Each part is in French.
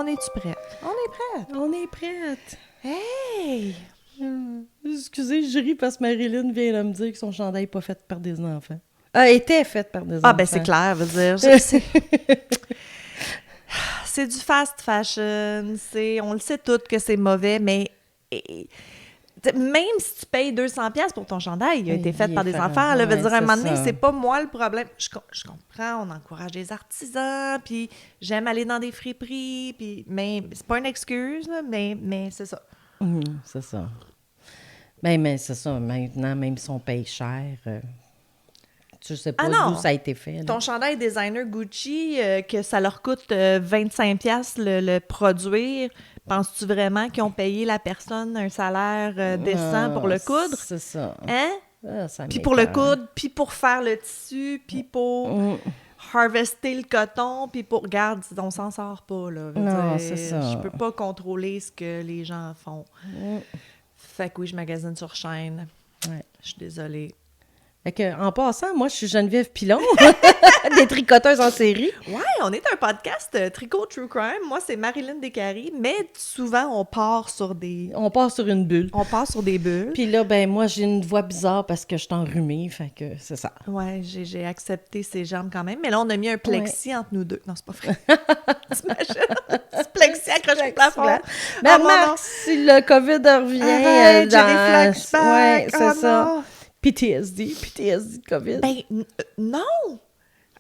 est-tu prête? On est prête. On est prête. Hey! Excusez, je ris parce que Marilyn vient de me dire que son chandail n'est pas fait par des enfants. Était fait par des enfants. Ah, ben c'est clair, veut dire. C'est du fast fashion. On le sait toutes que c'est mauvais, mais même si tu payes 200$ pour ton chandail, il a été fait par des enfants. Là, veut dire, à un moment donné, c'est pas moi le problème. Je comprends, on encourage les artisans, puis j'aime aller dans des friperies, puis, mais c'est pas une excuse, là, mais c'est ça. C'est ça. Mais c'est ça. Maintenant, même si on paye cher, je sais pas d'où ça a été fait. Là. Ton chandail designer Gucci, que ça leur coûte 25$ le produire, penses-tu vraiment qu'ils ont payé la personne un salaire décent pour le coudre? C'est ça. Hein? Puis pour le coudre, puis pour faire le tissu, puis pour harvester le coton, puis pour... Regarde, on s'en sort pas, là. Non, c'est ça. Je peux pas contrôler ce que les gens font. Fait que oui, je magasine sur chaîne. Ouais. Je suis désolée. Fait que, en passant, moi, je suis Geneviève Pilon, des tricoteuses en série. Ouais, on est un podcast Tricot True Crime. Moi, c'est Marilyn Descaries, mais souvent, on part sur une bulle. On part sur des bulles. Puis là, ben moi, j'ai une voix bizarre parce que je suis enrhumée, fait que c'est ça. Ouais, j'ai accepté ses jambes quand même. Mais là, on a mis un plexi entre nous deux. Non, c'est pas vrai. T'imagines? Ce plexi accroché au plafond. Ben, Marc, si le COVID revient... Arrête, j'ai des flashbacks. Ouais, c'est ça. Non. PTSD de COVID. Ben, non!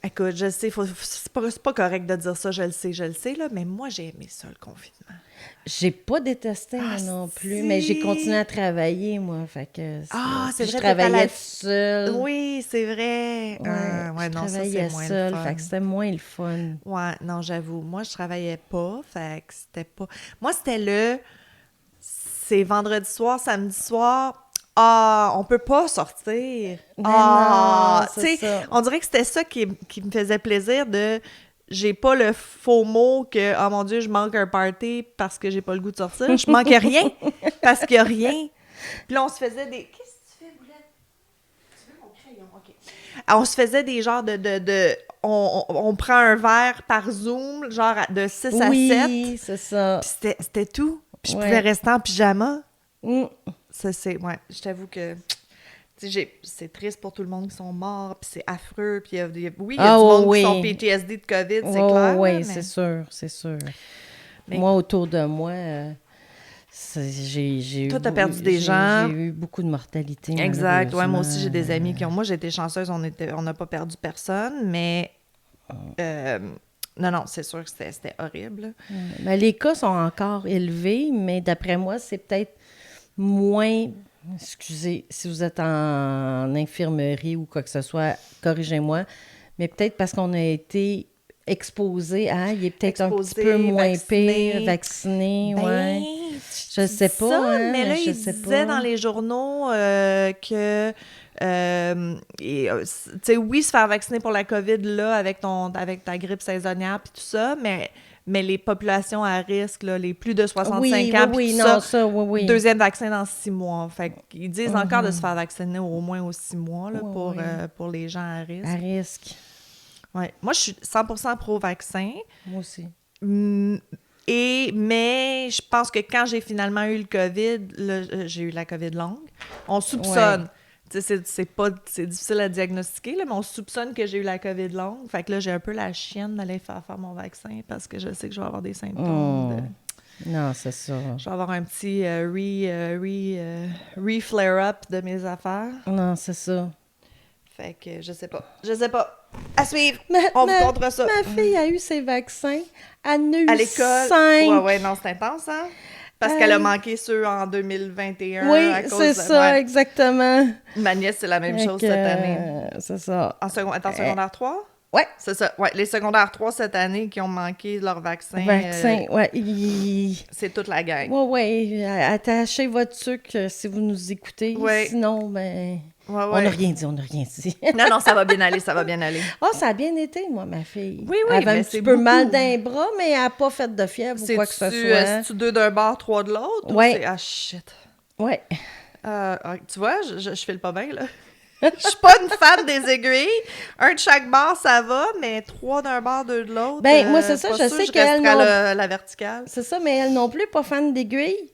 Écoute, je sais, c'est pas correct de dire ça, je le sais, là, mais moi, j'ai aimé ça, le confinement. J'ai pas détesté, moi non plus, mais j'ai continué à travailler, moi, fait que... c'est vrai, je travaillais seule. Oui, c'est vrai. Ouais, non, je travaillais ça, c'est seule, moins le fun. fait que c'était moins le fun. Ouais, non, j'avoue. Moi, je travaillais pas, fait que c'était pas... Moi, c'était c'est vendredi soir, samedi soir... on peut pas sortir. Non, c'est ça. On dirait que c'était ça qui me faisait plaisir de... J'ai pas le faux mot que, oh mon Dieu, je manque un party parce que j'ai pas le goût de sortir. Je manque rien parce qu'il y a rien. Puis là, on se faisait des... Qu'est-ce que tu fais, Boulette? Tu veux mon crayon? OK. On se faisait des genres de on prend un verre par Zoom, genre de 6 à 7. Oui, c'est ça. Puis c'était tout. Puis je pouvais rester en pyjama. Ça, ouais, je t'avoue que c'est triste pour tout le monde qui sont morts, puis c'est affreux, puis il y a du monde qui sont PTSD de COVID, c'est clair. Oui, mais... c'est sûr. Mais... Moi, autour de moi, j'ai toi, t'as perdu des gens. J'ai eu beaucoup de mortalité. Exact. Ouais, moi aussi, j'ai des amis qui ont... Moi, j'ai été chanceuse, on n'a pas perdu personne, mais... Non, c'est sûr que c'était horrible. Mais les cas sont encore élevés, mais d'après moi, c'est peut-être moins... Excusez, si vous êtes en infirmerie ou quoi que ce soit, corrigez-moi, mais peut-être parce qu'on a été exposé à, il est peut-être un petit peu moins pire, vacciné, ouais. Je sais pas, ça, mais là, il disait dans les journaux que... tu sais, oui, se faire vacciner pour la COVID, là, avec ta grippe saisonnière puis tout ça, mais les populations à risque, là, les plus de 65 ans, puis tout ça, deuxième vaccin dans 6 mois. Fait qu'ils disent encore de se faire vacciner au moins aux 6 mois là, pour les gens à risque. À risque. Ouais. Moi, je suis 100% pro-vaccin. Moi aussi. Mais je pense que quand j'ai finalement eu le COVID, là, j'ai eu la COVID longue, on soupçonne. Ouais. C'est difficile à diagnostiquer, là, mais on soupçonne que j'ai eu la COVID longue. Fait que là, j'ai un peu la chienne d'aller faire mon vaccin parce que je sais que je vais avoir des symptômes. Non, c'est ça. Je vais avoir un petit re-flare-up de mes affaires. Non, c'est ça. Fait que je sais pas. À suivre! On vous comptera ça. Ma fille a eu ses vaccins. Elle en a eu à l'école. 5. Ouais, non, c'est intense, hein? Parce qu'elle a manqué ceux en 2021. Oui, c'est ça, exactement. Ma nièce, c'est la même chose cette année. C'est ça. En secondaire 3? Oui. C'est ça. Ouais, les secondaires 3 cette année qui ont manqué leur vaccin. C'est toute la gang. Oui. Attachez votre sucre si vous nous écoutez. Ouais. Sinon, on n'a rien dit. Non, ça va bien aller. Ça a bien été, moi, ma fille. Oui, elle avait un petit peu mal d'un bras, mais elle n'a pas fait de fièvre ou quoi que ce soit. C'est-tu 2 d'un bord, 3 de l'autre? Oui. Ah, shit. Oui. Tu vois, je file pas bien, là. Je suis pas une fan des aiguilles. Un de chaque bord, ça va, mais 3 d'un bord, 2 de l'autre. Ben, moi, c'est ça, pas je sûr, sais je qu'elle resterais non- à la verticale. C'est ça, mais elle non plus, pas fan d'aiguilles.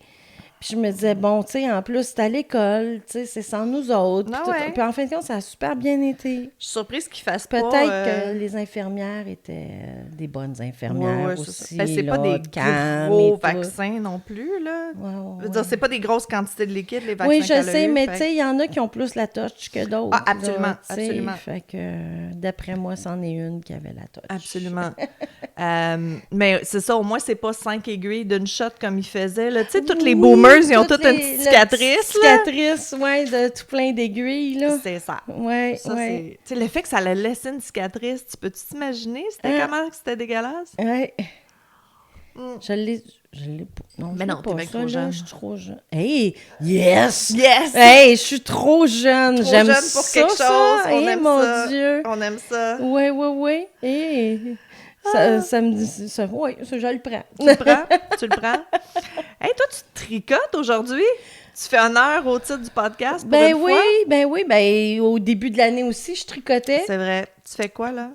Puis je me disais, bon, tu sais, en plus, c'est à l'école, tu sais, c'est sans nous autres. Puis, Ah tout. ouais. Puis en fin de compte, ça a super bien été. Je suis surprise qu'ils fassent Peut-être pas... que les infirmières étaient des bonnes infirmières ouais, c'est aussi. ça. Ben, c'est pas là, des CAM gros et tout. vaccins non plus, là. Ouais, ouais, Je veux dire, ouais. c'est pas des grosses quantités de liquide, les vaccins Oui, je qu'elle a sais, eu, mais fait tu sais, il y en a qui ont plus la touch que d'autres. Ah, absolument, là, tu sais. absolument. Fait que, d'après moi, c'en est une qui avait la touch. Absolument. Mais c'est ça, au moins, c'est pas 5 aiguilles d'une shot comme ils faisaient. Là. Tu sais, toutes les Oui, boomers, ils ont toutes une les- petite la cicatrice. petite Là. cicatrice, ouais, de tout plein d'aiguilles, là. C'est ça. Ouais, Ça, ouais. c'est... Tu sais, le fait que ça allait laisser une cicatrice, tu peux-tu t'imaginer c'était comment que c'était dégueulasse? Ouais. Mm. Je l'ai pas. Non, Mais je l'ai non, t'es pas, bien ça, trop là, jeune. je suis trop jeune. Hey! Yes! Yes! Hey, je suis trop jeune. Trop J'aime jeune pour ça, quelque chose. ça. On Eh, aime mon ça. Dieu. On aime ça. Oui, oui, oui. Hey. Ça me dit... Ça, oui, ça, je le prends. Tu le prends? Tu le prends? Hey, toi, tu tricotes aujourd'hui? Tu fais honneur au titre du podcast pour Ben une oui, fois? ben au début de l'année aussi, je tricotais. C'est vrai. Tu fais quoi, là?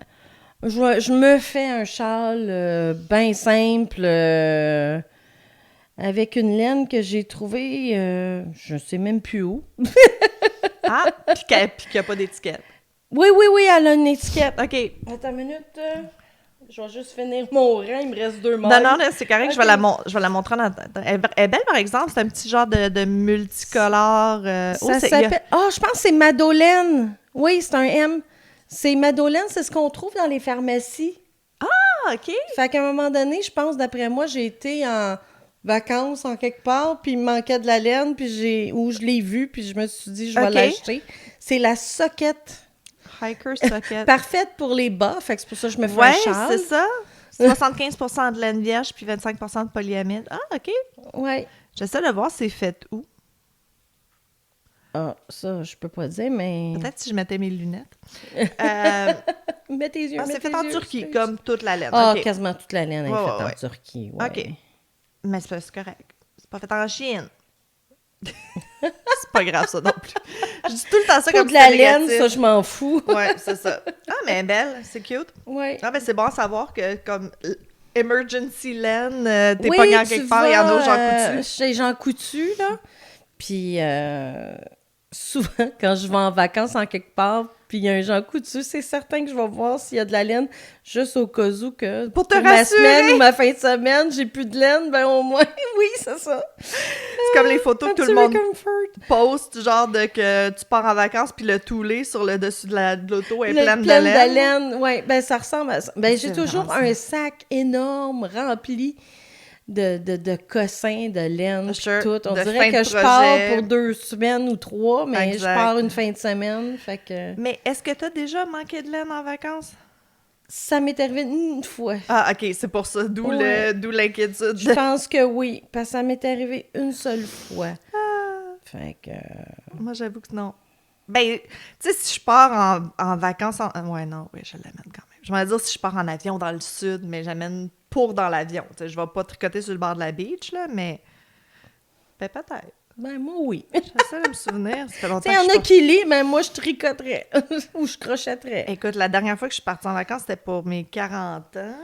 Je me fais un châle bien simple avec une laine que j'ai trouvée, je sais même plus où. Ah, puis qu'il n'y a pas d'étiquette. Oui, elle a une étiquette. OK. Attends une minute. Je vais juste finir mon rang, il me reste 2 Non, mailles. non, c'est correct, Ok. je vais la montrer. Elle est belle, par exemple. C'est un petit genre de multicolore. Ça s'appelle... Ah, je pense que c'est Madeleine. Oui, c'est un M. C'est Madeleine, c'est ce qu'on trouve dans les pharmacies. Ah, OK. Fait qu'à un moment donné, je pense, d'après moi, j'ai été en vacances en quelque part, puis il me manquait de la laine, puis je l'ai vu, puis je me suis dit, je vais Ok. l'acheter. C'est la socket. Hiker Socket. Parfaite pour les bas, fait que c'est pour ça que je me fais un Ouais, châle. c'est ça. 75% de laine vierge puis 25% de polyamide. Ah, OK. Ouais. J'essaie de voir c'est fait où. Ah, ça, je peux pas dire, mais... Peut-être si je mettais mes lunettes. Mets tes yeux, mets C'est tes fait en yeux, Turquie, excuse. comme toute la laine. Ah, OK. quasiment toute la laine est Ouais, faite ouais. en Turquie, ouais. OK. Mais c'est correct. C'est pas fait en Chine. C'est pas grave, ça non plus. Je dis tout le temps ça Pour comme de la c'était laine, négatif. ça, je m'en fous. Ouais, c'est ça. Ah, mais elle est belle, c'est cute. Ouais. Ah, ben c'est bon à savoir que comme emergency laine, t'es Oui, pogné en tu quelque part, il y en a au Jean Coutu. chez Jean Coutu, là. Puis souvent, quand je vais en vacances en quelque part, puis il y a un Jean Coutu, c'est certain que je vais voir s'il y a de la laine, juste au cas où que Pour te ma rassurer. semaine ou ma fin de semaine, j'ai plus de laine, ben au moins, oui, c'est ça. C'est comme les photos Un que tout petit le monde réconfort. poste, genre de que tu pars en vacances puis le toulé sur le dessus de l'auto est Le pleine de plein laine. oui, ben ça ressemble à ça. Ben j'ai C'est toujours vraiment un sac énorme rempli de cossins, de laine, puis Sure. tout. On De dirait fin que de je projet. pars pour 2 semaines ou 3, mais Exact. je pars une fin de semaine, fait que Mais est-ce que t'as déjà manqué de laine en vacances? ça m'est arrivé une fois. Ah, OK, c'est pour ça. D'où Ouais. d'où l'inquiétude. Je pense que oui, parce que ça m'est arrivé une seule fois. Fait que... Moi, j'avoue que non. Ben, tu sais, si je pars en vacances... Ouais, non, oui, je l'amène quand même. Je vais dire si je pars en avion dans le sud, mais j'amène pour dans l'avion. Tu sais, je vais pas tricoter sur le bord de la beach, là, mais... Ben, peut-être. Ben moi, oui. J'essaie de me souvenir. Ça fait longtemps Tu sais, il y que en je a qui lient, mais moi, je tricoterais. Ou je crochetterais. Écoute, la dernière fois que je suis partie en vacances, c'était pour mes 40 ans.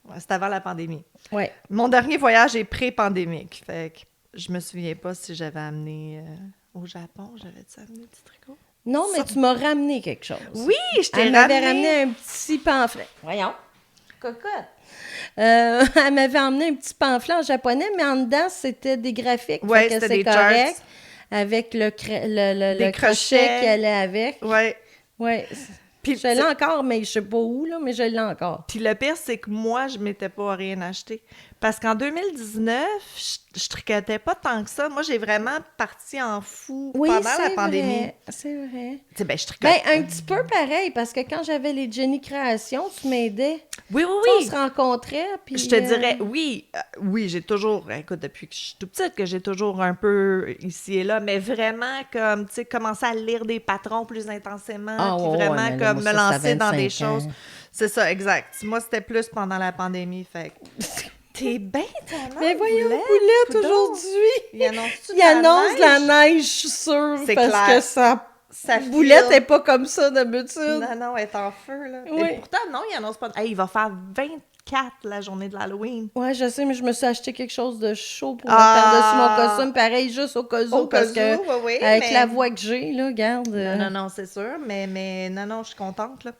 Ouais, c'était avant la pandémie. Ouais. Mon dernier voyage est pré-pandémique. Fait que je me souviens pas si j'avais amené au Japon. J'avais-tu amené du tricot? Non, mais tu m'as ramené quelque chose. Oui, je t'ai Elle m'avait ramené. ramené un petit pamphlet. Voyons. Cocotte. Elle m'avait emmené un petit pamphlet en japonais, mais en dedans, c'était des graphiques. Ouais, fait que c'était c'est des correct. charts. Avec le Des crochet crochets. qui allait avec. Ouais. Ouais. Puis, Je l'ai encore, mais je sais pas où, là, mais je l'ai encore. Puis le pire, c'est que moi, je m'étais pas rien acheté. Parce qu'en 2019, je tricotais pas tant que ça. Moi, j'ai vraiment parti en fou Oui, pendant c'est la pandémie. vrai. C'est vrai. Tu sais, ben, je tricote. Ben, un petit peu pareil, parce que quand j'avais les Jenny Créations, tu m'aidais. Oui, oui, Tu sais, oui. on se rencontrait, puis... Je te dirais, oui, oui, j'ai toujours, écoute, depuis que je suis tout petite, que j'ai toujours un peu ici et là, mais vraiment comme, tu sais, commencer à lire des patrons plus intensément, Ah, puis ouais, vraiment ouais, mais là, comme moi, me ça, lancer dans des 25 ans. choses. C'est ça, exact. Moi, c'était plus pendant la pandémie, fait que t'es bien tellement Mais voyons, Boulette, Poulette, coudonc. aujourd'hui! Il annonce-tu de Il annonce la la neige, je suis sûre, C'est parce clair. que ça n'a Ça Boulette file. n'est pas comme ça d'habitude. Non, elle est en feu, là. Oui. Et pourtant, non, il annonce pas... Hey, il va faire 24 la journée de l'Halloween. Ouais, je sais, mais je me suis acheté quelque chose de chaud pour Ah! mettre par-dessus mon costume. Pareil, juste au cas où, Au parce cas que où, oui, avec mais... la voix que j'ai, là, regarde. Non, c'est sûr, mais non, je suis contente, là.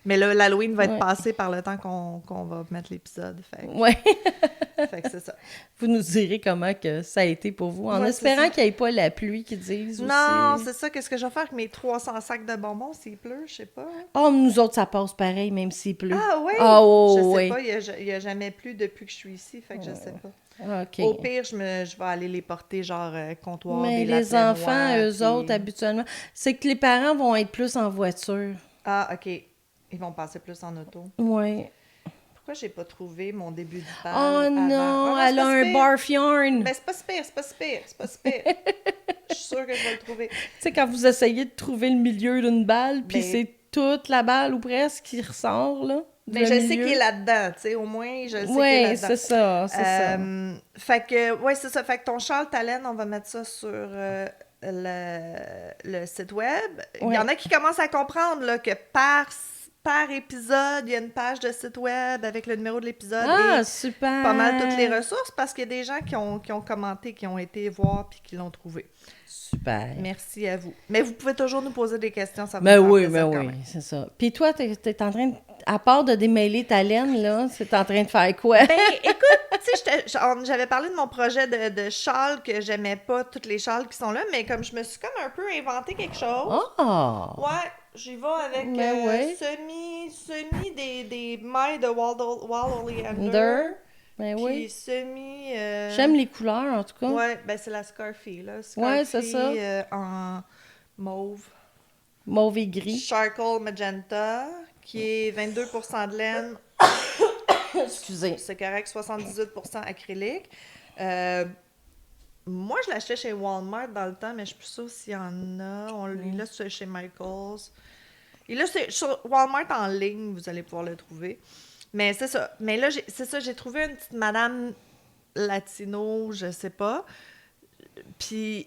Mais là, l'Halloween va être Ouais. passé par le temps qu'on va mettre l'épisode, Ouais. fait que c'est ça. Vous nous direz comment que ça a été pour vous, en Ouais, espérant c'est ça. qu'il n'y ait pas la pluie qu'ils disent Non, aussi. c'est ça, qu'est-ce que je vais faire avec mes 300 sacs de bonbons s'il pleut, je sais pas. Oh, nous autres, ça passe pareil, même s'il pleut. Ah oui? Ah, oh, Je sais oui. pas, il y a jamais plu depuis que je suis ici, fait que je sais pas. Ah, OK. Au pire, je vais aller les porter genre comptoir, Mais des les enfants, eux autres, habituellement, c'est que les parents vont être plus en voiture. Ah, OK. Ils vont passer plus en auto. Oui. Pourquoi j'ai pas trouvé mon début de page Oh avant? non, Ah, elle c'est a pas un si pire. barf yarn. Ben, c'est pas si pire, c'est pas si pire, c'est pas si pire. Je suis sûre que je vais le trouver. Tu sais, quand vous essayez de trouver le milieu d'une balle, puis Ben- c'est toute la balle ou presque qui ressort, là. Mais le je sais milieu. qu'il est là-dedans, tu sais, au moins, je sais qu'il est Oui, là-dedans. c'est ça, c'est ça. Fait que, ouais, c'est ça. Fait que ton châle Talène, on va mettre ça sur le site web. Il Ouais. y en a qui commencent à comprendre là, que par épisode, il y a une page de site web avec le numéro de l'épisode Ah, et super! pas mal toutes les ressources parce qu'il y a des gens qui ont commenté, qui ont été voir puis qui l'ont trouvé. Super. Merci à vous. Mais vous pouvez toujours nous poser des questions, ça va Ben nous faire oui, plaisir ben quand oui, même. c'est ça. Puis toi, t'es en train de... À part de démêler ta laine, là, c'est en train de faire quoi? Ben, écoute, tu sais, j'avais parlé de mon projet de châle, que j'aimais pas toutes les châles qui sont là, mais comme je me suis comme un peu inventé quelque chose, Ah! ouais, j'y vais avec Ben ouais. semi des mailles de Wall Oleander, Under? Ben puis oui. semi... J'aime les couleurs, en tout cas. Ouais, ben c'est la Scarfie, là. Ouais, Scarfie c'est ça. En mauve. Mauve et gris. Charcoal Magenta, qui est 22% de laine. Excusez. C'est correct, 78% acrylique. Moi, je l'achetais chez Walmart dans le temps, mais je suis plus sûre s'il y en a. Il est là chez Michaels. Il est là sur Walmart en ligne, vous allez pouvoir le trouver. Mais c'est ça. Mais là, c'est ça, j'ai trouvé une petite madame latino, je sais pas. Puis,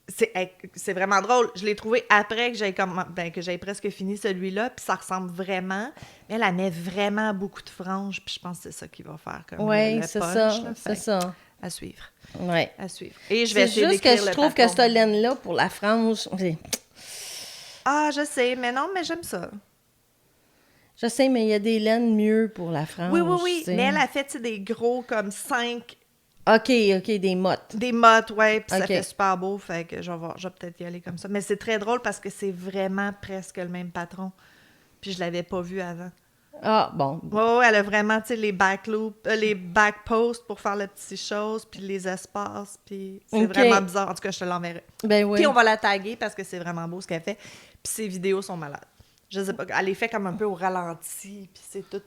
c'est vraiment drôle. Je l'ai trouvé après que j'avais presque fini celui-là, puis ça ressemble vraiment. Mais elle met vraiment beaucoup de franges, puis je pense que c'est ça qui va faire comme Oui, le c'est punch, ça, là. c'est Fait ça. à suivre. Oui. À suivre. Et je vais C'est essayer juste que d'écrire je le trouve que patron. cette laine-là, pour la frange, Ah, je sais, mais non, mais j'aime ça. je sais, mais il y a des laines mieux pour la frange. Oui. tu sais. Mais elle a fait tu sais, des gros comme 5, OK, des mottes. des mottes, ouais, puis ça Ok. fait super beau, fait que je vais peut-être y aller comme ça. Mais c'est très drôle parce que c'est vraiment presque le même patron. Puis je l'avais pas vu avant. Ah, bon. Ouais, elle a vraiment, tu sais, les back loops, les back posts pour faire les petites choses, puis les espaces, puis c'est Ok. vraiment bizarre. En tout cas, je te l'enverrai. Ben oui. Puis on va la taguer parce que c'est vraiment beau ce qu'elle fait. Puis ses vidéos sont malades. Je sais pas, elle les fait comme un peu au ralenti, puis c'est tout...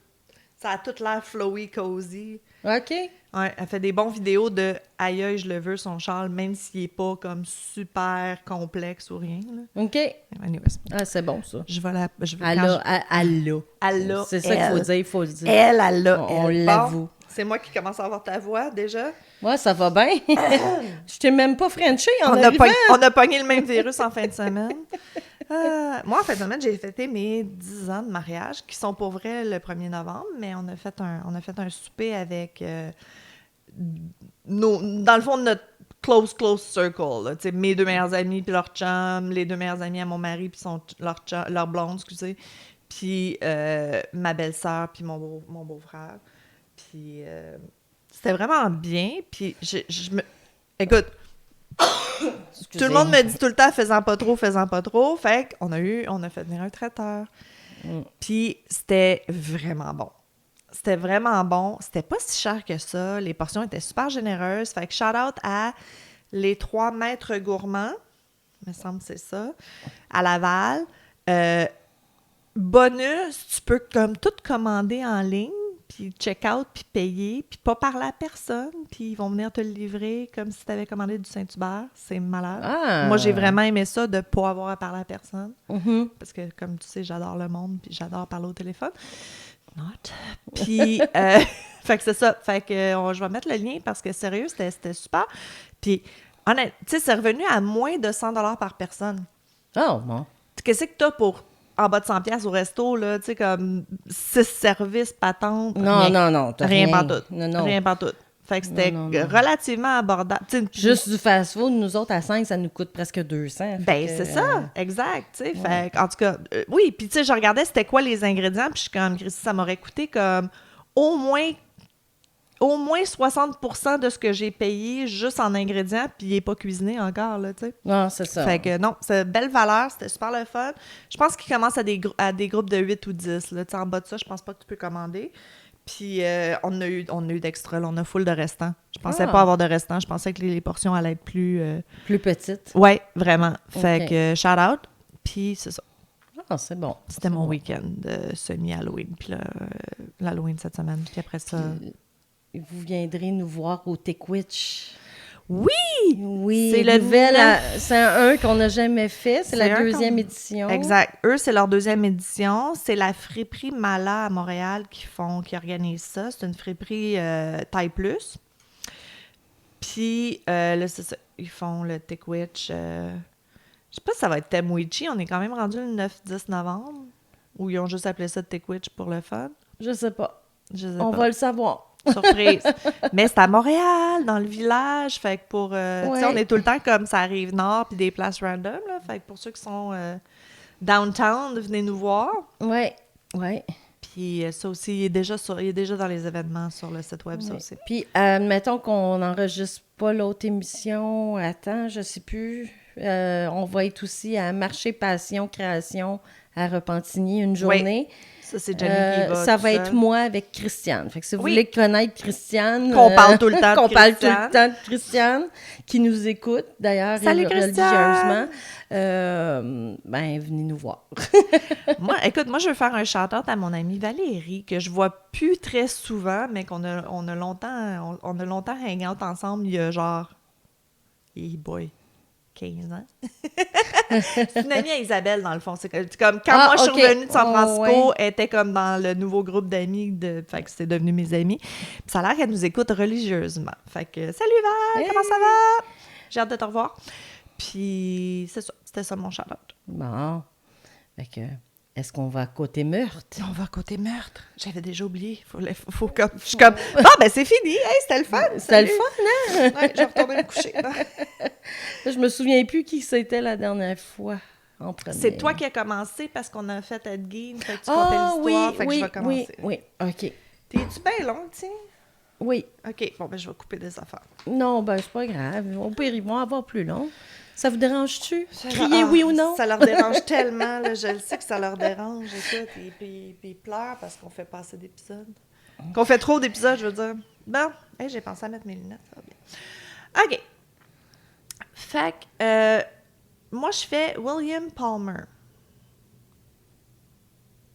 Ça a tout l'air flowy, cozy. OK. Ouais, elle fait des bons vidéos de « Aïe, je le veux, son châle », même s'il est pas comme super complexe ou rien, là. OK. Anyways, Ah, c'est bon, ça. je vais la... Elle quand elle l'a. C'est ça qu'il faut dire, il faut le dire. Elle l'a. On elle. l'avoue. Bon, c'est moi qui commence à avoir ta voix, déjà. Moi, ça va bien. Je t'ai même pas frenché en On a, arrivant. on a pogné le même virus en fin de semaine. Moi, en fin de semaine, j'ai fêté mes 10 ans de mariage, qui sont pour vrai le 1er novembre, mais on a fait un souper avec dans le fond, notre close circle. Là, mes 2 meilleurs amis, puis leur chum, les 2 meilleurs amis à mon mari, puis leur blonde, excusez, puis ma belle-sœur, puis mon beau-frère. Puis c'était vraiment bien, puis écoute, tout le monde me dit tout le temps faisant pas trop, fait qu'on a fait venir un traiteur. Puis c'était vraiment bon. C'était pas si cher que ça. Les portions étaient super généreuses. Fait que shout-out à les 3 maîtres gourmands, il me semble que c'est ça, à Laval. Bonus, tu peux comme tout commander en ligne, puis check-out, puis payer, puis pas parler à personne, puis ils vont venir te le livrer comme si tu avais commandé du Saint-Hubert. C'est malade. Ah. Moi, j'ai vraiment aimé ça de pas avoir à parler à personne. Mhm. Parce que, comme tu sais, j'adore le monde, puis j'adore parler au téléphone. Not. Puis, fait que c'est ça. Fait que je vais mettre le lien parce que, sérieux, c'était super. Puis, honnêtement, tu sais, c'est revenu à moins de 100 $ par personne. Oh, bon. Qu'est-ce que t'as pour en bas de 100$ au resto, là, tu sais, comme 6 services, patentes? Non, non, t'as Rien rien. pantoute. Non. Rien pantoute. Fait que c'était Non. relativement abordable. Tu sais, Juste du fast-food, nous autres, à 5, ça nous coûte presque 200. ben, c'est ça, exact, tu sais. Fait en tout cas, oui, puis tu sais, je regardais c'était quoi les ingrédients, puis je suis comme, Christy, ça m'aurait coûté comme au moins 60% de ce que j'ai payé juste en ingrédients, puis il n'est pas cuisiné encore, là, tu sais. Non, c'est ça. Fait que non, c'est belle valeur, c'était super le fun. Je pense qu'il commence à des groupes de 8 ou 10, là. Tu sais, en bas de ça, je pense pas que tu peux commander. Puis on a eu d'extra, là, on a full de restants. Je pensais pas avoir de restants, je pensais que les portions allaient être plus... Plus petite. Ouais, vraiment. Fait Ok. que shout out, puis c'est ça. Ah, c'est bon. C'était mon week-end de semi-Halloween, puis là, l'Halloween cette semaine, puis après ça... Vous viendrez nous voir au Tequitch. Oui! Oui, C'est le c'est un qu'on n'a jamais fait. C'est la un deuxième qu'on- édition. Exact. Eux, c'est leur deuxième édition. C'est la friperie Mala à Montréal qui organise ça. C'est une friperie taille plus. Puis là, c'est ça. Ils font le Tequitch. Je sais pas si ça va être Temwichi. On est quand même rendu le 9-10 novembre. Ou ils ont juste appelé ça Tequitch pour le fun. Je sais pas. Je sais On pas. va le savoir. Surprise. Mais c'est à Montréal, dans le village. Fait que pour... tu sais, on est tout le temps comme ça arrive nord puis des places random. Là. Fait que pour ceux qui sont downtown, venez nous voir. Oui. Puis ça aussi, il est déjà dans les événements sur le site web, ça aussi. Puis, admettons qu'on n'enregistre pas l'autre émission à temps, je sais plus. On va être aussi à Marché Passion Création à Repentigny une journée. Ça, c'est Jenny qui va. Ça tout va être seul. moi avec Christiane. Fait que si vous Oui. voulez connaître Christiane... Qu'on parle tout le temps de qu'on parle tout Christiane. le temps de Christiane, qui nous écoute, d'ailleurs, Salut, religieusement. Ben, venez nous voir. Moi, je veux faire un shout-out à mon amie Valérie, que je vois plus très souvent, mais on a longtemps hang out ensemble il y a genre... Hey boy... 15 ans. C'est une amie à Isabelle, dans le fond. C'est comme quand moi, je suis revenue de San Francisco, elle était comme dans le nouveau groupe d'amis. Fait que c'était devenu mes amis. Puis ça a l'air qu'elle nous écoute religieusement. Fait que, salut Val, comment ça va? J'ai hâte de te revoir. Puis c'est ça, c'était ça mon shout-out. Bon. Fait que, est-ce qu'on va à côté meurtre? On va côté meurtre. J'avais déjà oublié. Faut comme... Je suis comme, ben c'est fini. Hey, c'était le fun. C'était le fun, hein? Ouais, je vais retourner me coucher. Je me souviens plus qui c'était la dernière fois. En premier. C'est toi qui as commencé parce qu'on a fait Edgine. Fait que tu comptais l'histoire. Fait que je vais commencer. Oui, OK. T'es-tu bien long, tiens? Oui. OK, bon, ben je vais couper des affaires. Non, ben c'est pas grave. Au pire, ils vont avoir plus long. Ça vous dérange-tu? Crier oui ou non? Ça leur dérange tellement, là, je le sais que ça leur dérange, écoute, et puis ils pleurent parce qu'on fait pas assez d'épisodes. Qu'on fait trop d'épisodes, je veux dire. Bon, hey, j'ai pensé à mettre mes lunettes, ça va bien. OK. Fait que, moi, je fais William Palmer.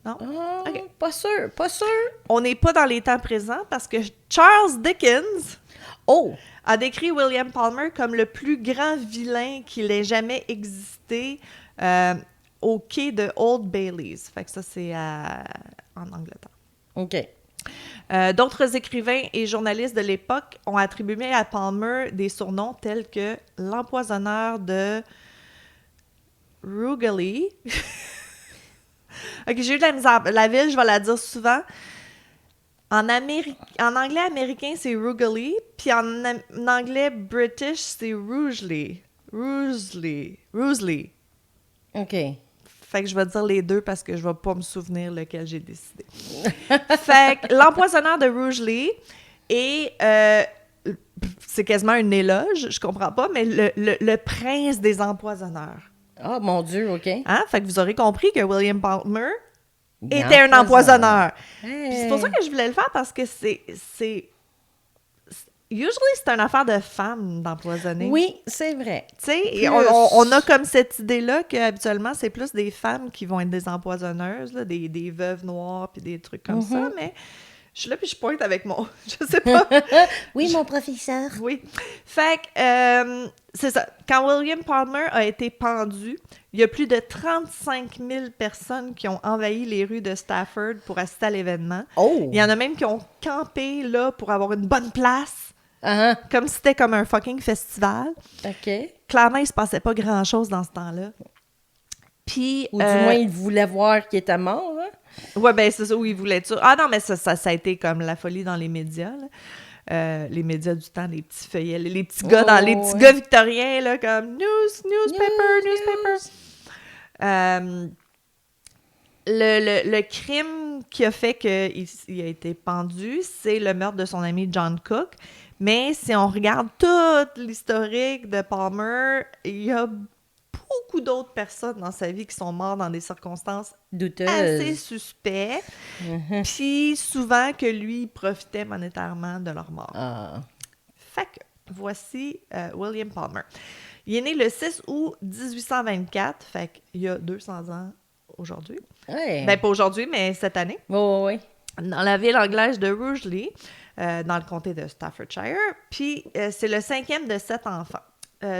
Non? Ah, OK. Pas sûr. On n'est pas dans les temps présents parce que Charles Dickens Oh! a décrit William Palmer comme le plus grand vilain qu'il ait jamais existé au quai de Old Bailey's. Fait que ça, c'est en Angleterre. OK. D'autres écrivains et journalistes de l'époque ont attribué à Palmer des surnoms tels que l'empoisonneur de Rugeley. OK, j'ai eu de la misère. La ville, je vais la dire souvent. En anglais américain, c'est Rugeley, puis en anglais british, c'est Rugeley. OK. Fait que je vais dire les deux parce que je vais pas me souvenir lequel j'ai décidé. Fait que l'empoisonneur de Rugeley et c'est quasiment un éloge, je comprends pas, mais le prince des empoisonneurs. Ah, mon Dieu, OK. Hein? Fait que vous aurez compris que William Palmer était un empoisonneur. Hey. Puis c'est pour ça que je voulais le faire parce que c'est usually, c'est une affaire de femmes d'empoisonner. Oui, c'est vrai. Tu sais, Plus. on a comme cette idée-là qu'habituellement, c'est plus des femmes qui vont être des empoisonneuses, là, des veuves noires puis des trucs comme ça, mais je suis là puis je pointe avec mon... Je sais pas. Oui, mon professeur. Oui. Fait que, c'est ça. Quand William Palmer a été pendu, il y a plus de 35 000 personnes qui ont envahi les rues de Stafford pour assister à l'événement. Oh! Il y en a même qui ont campé là pour avoir une bonne place, Ah, comme si c'était comme un fucking festival. OK. Clairement, il se passait pas grand-chose dans ce temps-là. Puis, Ou du moins, il voulait voir qu'il était mort, hein? ouais, ben c'est ça, où il voulait être sûr. Ah non, mais ça a été comme la folie dans les médias, là. Les médias du temps, les petits feuillets, les petits gars les petits gars victoriens, là, comme newspaper. Le crime qui a fait qu'il a été pendu, c'est le meurtre de son ami John Cook. Mais si on regarde toute l'historique de Palmer, il y a beaucoup d'autres personnes dans sa vie qui sont mortes dans des circonstances assez suspectes. Puis souvent que lui, il profitait monétairement de leur mort. Fait que voici William Palmer. Il est né le 6 août 1824, fait qu'il y a 200 ans aujourd'hui. Ouais. Ben, pas aujourd'hui, mais cette année. Oui. Dans la ville anglaise de Rugeley, dans le comté de Staffordshire. Puis, c'est le 5e de 7 enfants.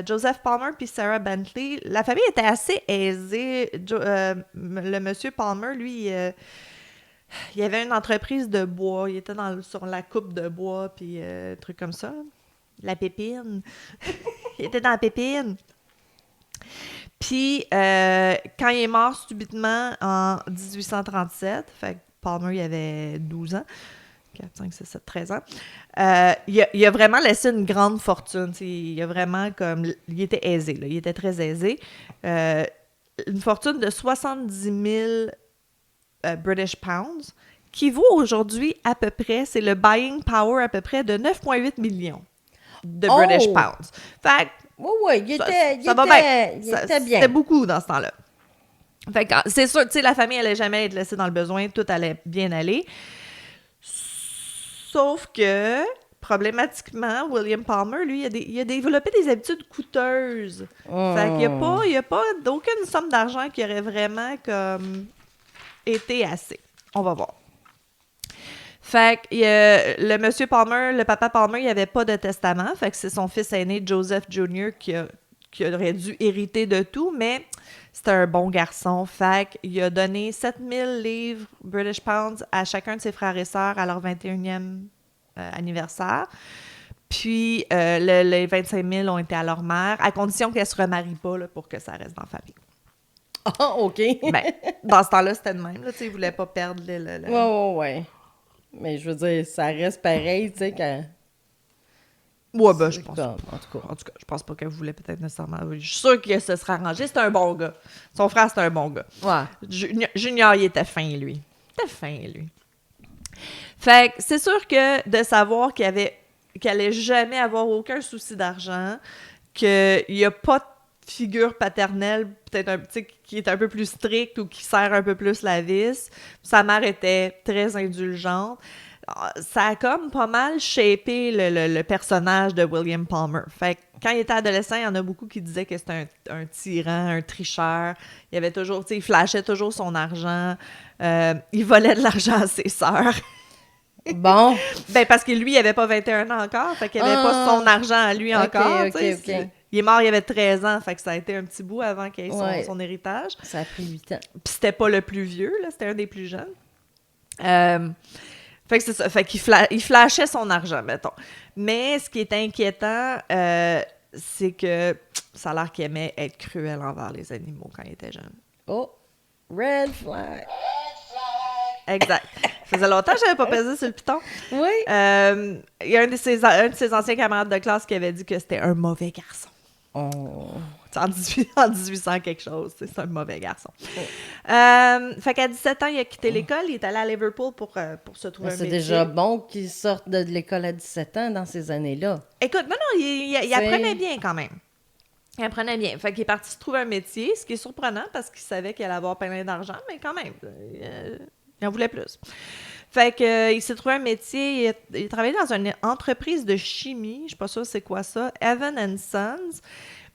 Joseph Palmer puis Sarah Bentley, la famille était assez aisée. Le monsieur Palmer, lui, il avait une entreprise de bois. Il était sur la coupe de bois, puis trucs comme ça. La pépine. Il était dans la pépine. Puis, quand il est mort subitement en 1837, fait que Palmer, il avait 12 ans, 4, 5, 6, 7, 13 ans, il a vraiment laissé une grande fortune. Il a vraiment comme... Il était aisé, là, il était très aisé. Une fortune de 70 000 British Pounds, qui vaut aujourd'hui à peu près, c'est le buying power à peu près de 9,8 millions de British Pounds. Fait que oui, il était bien. C'était beaucoup dans ce temps-là. Fait que, c'est sûr, tu sais, la famille allait jamais être laissée dans le besoin, tout allait bien aller. Sauf que, problématiquement, William Palmer, lui, il a développé des habitudes coûteuses. Fait qu'il n'y a pas d'aucune somme d'argent qui aurait vraiment comme été assez. On va voir. Fait que le monsieur Palmer, le papa Palmer, il n'y avait pas de testament. Fait que c'est son fils aîné, Joseph Jr., qui aurait dû hériter de tout, mais c'était un bon garçon. Fait qu'il a donné 7000 livres British Pounds à chacun de ses frères et sœurs à leur 21e anniversaire. Puis les 25 000 ont été à leur mère, à condition qu'elle ne se remarie pas là, pour que ça reste dans la famille. Ah, OK. Ben, dans ce temps-là, c'était de même. Ils ne voulaient pas perdre le... Ouais. Mais je veux dire, ça reste pareil, tu sais, quand... Ouais, ben, je pense pas. En tout cas, je pense pas qu'elle voulait peut-être nécessairement... Je suis sûre que ce serait arrangé. C'était un bon gars. Son frère, c'était un bon gars. Ouais. Junior, il était fin, lui. Fait que c'est sûr que de savoir qu'il allait jamais avoir aucun souci d'argent, qu'il n'y a pas de figure paternelle, peut-être qui est un peu plus stricte ou qui serre un peu plus la vis. Sa mère était très indulgente. Ça a comme pas mal shapé le personnage de William Palmer. Fait que quand il était adolescent, il y en a beaucoup qui disaient que c'était un tyran, un tricheur. Il avait toujours, il flashait toujours son argent. Il volait de l'argent à ses sœurs. Bon. Ben parce que lui, il avait pas 21 ans encore. Fait qu'il avait pas son argent à lui encore. OK. Il est mort, il avait 13 ans, fait que ça a été un petit bout avant qu'il ait son héritage. Ça a pris 8 ans. Puis c'était pas le plus vieux, là, c'était un des plus jeunes. Fait que c'est ça, fait qu'il il flashait son argent, mettons. Mais ce qui est inquiétant, c'est que ça a l'air qu'il aimait être cruel envers les animaux quand il était jeune. Oh, red flag. Exact. Ça faisait longtemps que j'avais pas pesé sur le piton. Oui. Il y a un de ses anciens camarades de classe qui avait dit que c'était un mauvais garçon. Oh. En 1800 quelque chose, c'est un mauvais garçon. Oh. Fait qu'à 17 ans, il a quitté l'école, il est allé à Liverpool pour se trouver un métier. C'est déjà bon qu'il sorte de l'école à 17 ans dans ces années-là. Écoute, non, il apprenait bien quand même. Il apprenait bien. Fait qu'il est parti se trouver un métier, ce qui est surprenant parce qu'il savait qu'il allait avoir plein d'argent, mais quand même, il en voulait plus. Fait que il s'est trouvé un métier, il travaillait dans une entreprise de chimie, je suis pas sûre c'est quoi ça, Evans & Sons,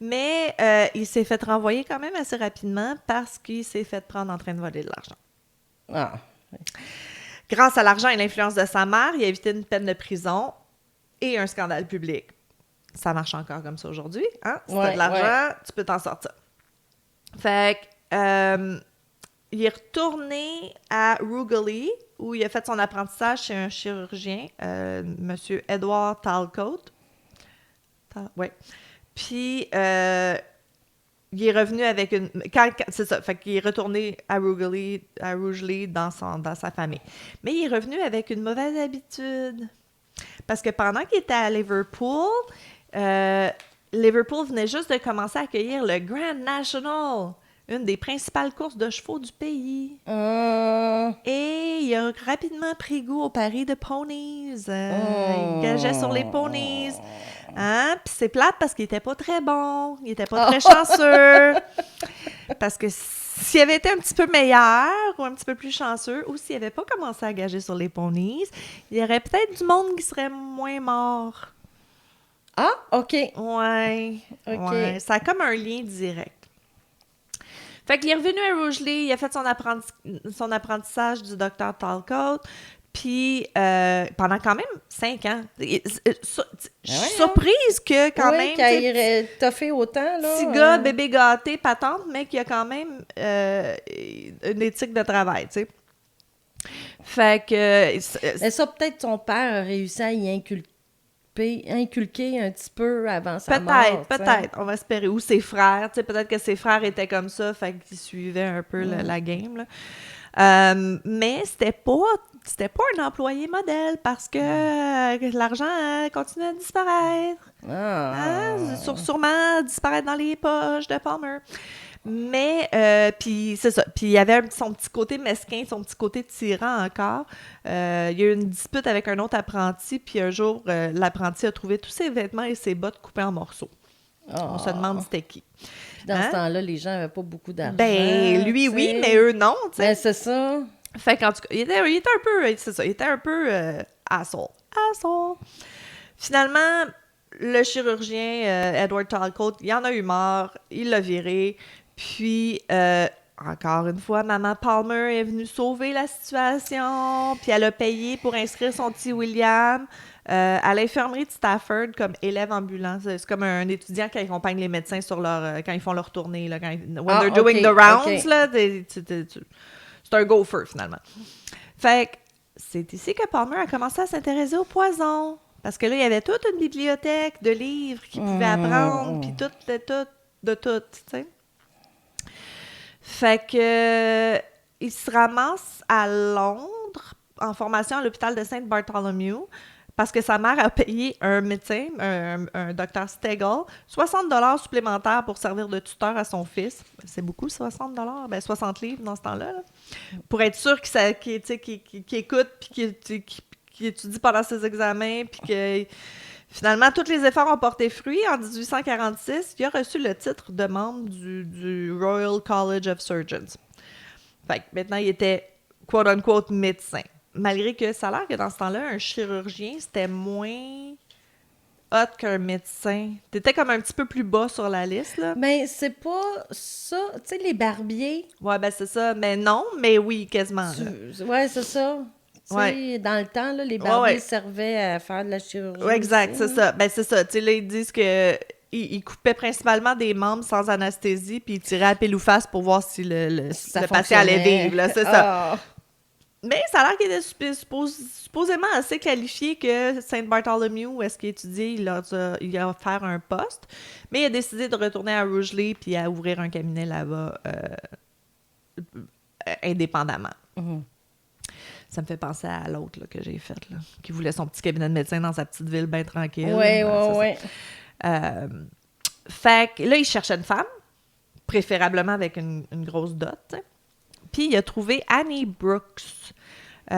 mais il s'est fait renvoyer quand même assez rapidement parce qu'il s'est fait prendre en train de voler de l'argent. Ah. Grâce à l'argent et l'influence de sa mère, il a évité une peine de prison et un scandale public. Ça marche encore comme ça aujourd'hui, hein? Si t'as de l'argent, tu peux t'en sortir. Fait que il est retourné à Rugeley, où il a fait son apprentissage chez un chirurgien, M. Edward Talcott. Oui. Puis, il est revenu avec une... c'est ça, fait qu'il est retourné à Rugeley dans sa famille. Mais il est revenu avec une mauvaise habitude. Parce que pendant qu'il était à Liverpool, Liverpool venait juste de commencer à accueillir le Grand National, une des principales courses de chevaux du pays. Et il a rapidement pris goût au pari de ponies. Il gageait sur les ponies. Hein? Puis c'est plate parce qu'il était pas très bon. Il était pas très chanceux. Parce que s'il avait été un petit peu meilleur ou un petit peu plus chanceux, ou s'il avait pas commencé à gager sur les ponies, il y aurait peut-être du monde qui serait moins mort. Ah, OK. Ouais. OK. Ouais. Ça a comme un lien direct. Fait qu'il est revenu à Rugeley, il a fait son apprentissage du docteur Talcott, puis pendant quand même 5 ans. Je suis surprise que quand même... qu'il ait toffé autant, là. Petit gars, bébé gâté, patente, mais qui a quand même une éthique de travail, tu sais. Fait que... Mais ça, peut-être son père a réussi à y inculquer un petit peu avant sa mort. Peut-être, on va espérer. Ou ses frères, tu sais, peut-être que ses frères étaient comme ça, fait qu'ils suivaient un peu la game, là. Mais c'était pas un employé modèle parce que l'argent continuait à disparaître. Sûrement disparaître dans les poches de Palmer. Mais, puis c'est ça. Puis il y avait son petit côté mesquin, son petit côté tyran encore. Il y a eu une dispute avec un autre apprenti, puis un jour, l'apprenti a trouvé tous ses vêtements et ses bottes coupées en morceaux. On se demande c'était qui. Puis dans ce temps-là, les gens n'avaient pas beaucoup d'argent. Ben, lui, t'sais. oui, mais eux, non, tu sais. Ben, c'est ça. Fait qu'en tout cas, il était un peu, c'est ça, il était un peu asshole. Finalement, le chirurgien Edward Talcott, il en a eu marre, il l'a viré, puis encore une fois, maman Palmer est venue sauver la situation, puis elle a payé pour inscrire son petit William à l'infirmerie de Stafford comme élève ambulant. C'est comme un étudiant qui accompagne les médecins sur quand ils font leur tournée, là, when they're doing the rounds, là, c'est un gopher, finalement. Fait que c'est ici que Palmer a commencé à s'intéresser au poison. Parce que là, il y avait toute une bibliothèque de livres qu'il pouvait apprendre, puis tout, tu sais. Fait que il se ramasse à Londres en formation à l'hôpital de Saint Bartholomew parce que sa mère a payé un médecin, un docteur Stegall, 60$ supplémentaires pour servir de tuteur à son fils. C'est beaucoup, 60$? Ben 60 livres dans ce temps-là. Là. Pour être sûr qu'il écoute puis qu'il étudie pendant ses examens puis que... Finalement, tous les efforts ont porté fruit. En 1846, il a reçu le titre de membre du Royal College of Surgeons. Fait que maintenant, il était quote-unquote médecin. Malgré que ça a l'air que dans ce temps-là, un chirurgien, c'était moins hot qu'un médecin. T'étais comme un petit peu plus bas sur la liste, là. Mais c'est pas ça. Tu sais, les barbiers. Ouais, ben c'est ça. Mais non, mais oui, quasiment. Ouais, c'est ça. Ouais. Dans le temps, là, les barbiers servaient à faire de la chirurgie. Ouais, exact, c'est ça. Ben, c'est ça. Tu sais, là, ils disent que ils coupaient principalement des membres sans anesthésie, puis ils tiraient à pile ou face pour voir si le patient allait vivre, là, c'est ça. Mais ça a l'air qu'il était supposément assez qualifié que Saint Bartholomew, où est-ce qu'il étudiait, il a offert un poste, mais il a décidé de retourner à Rugeley puis à ouvrir un cabinet là-bas indépendamment. Mm-hmm. Ça me fait penser à l'autre là, que j'ai faite, là, qui voulait son petit cabinet de médecin dans sa petite ville bien tranquille. Oui. Fait que là, il cherchait une femme, préférablement avec une grosse dot. T'sais. Puis il a trouvé Annie Brooks. J'ai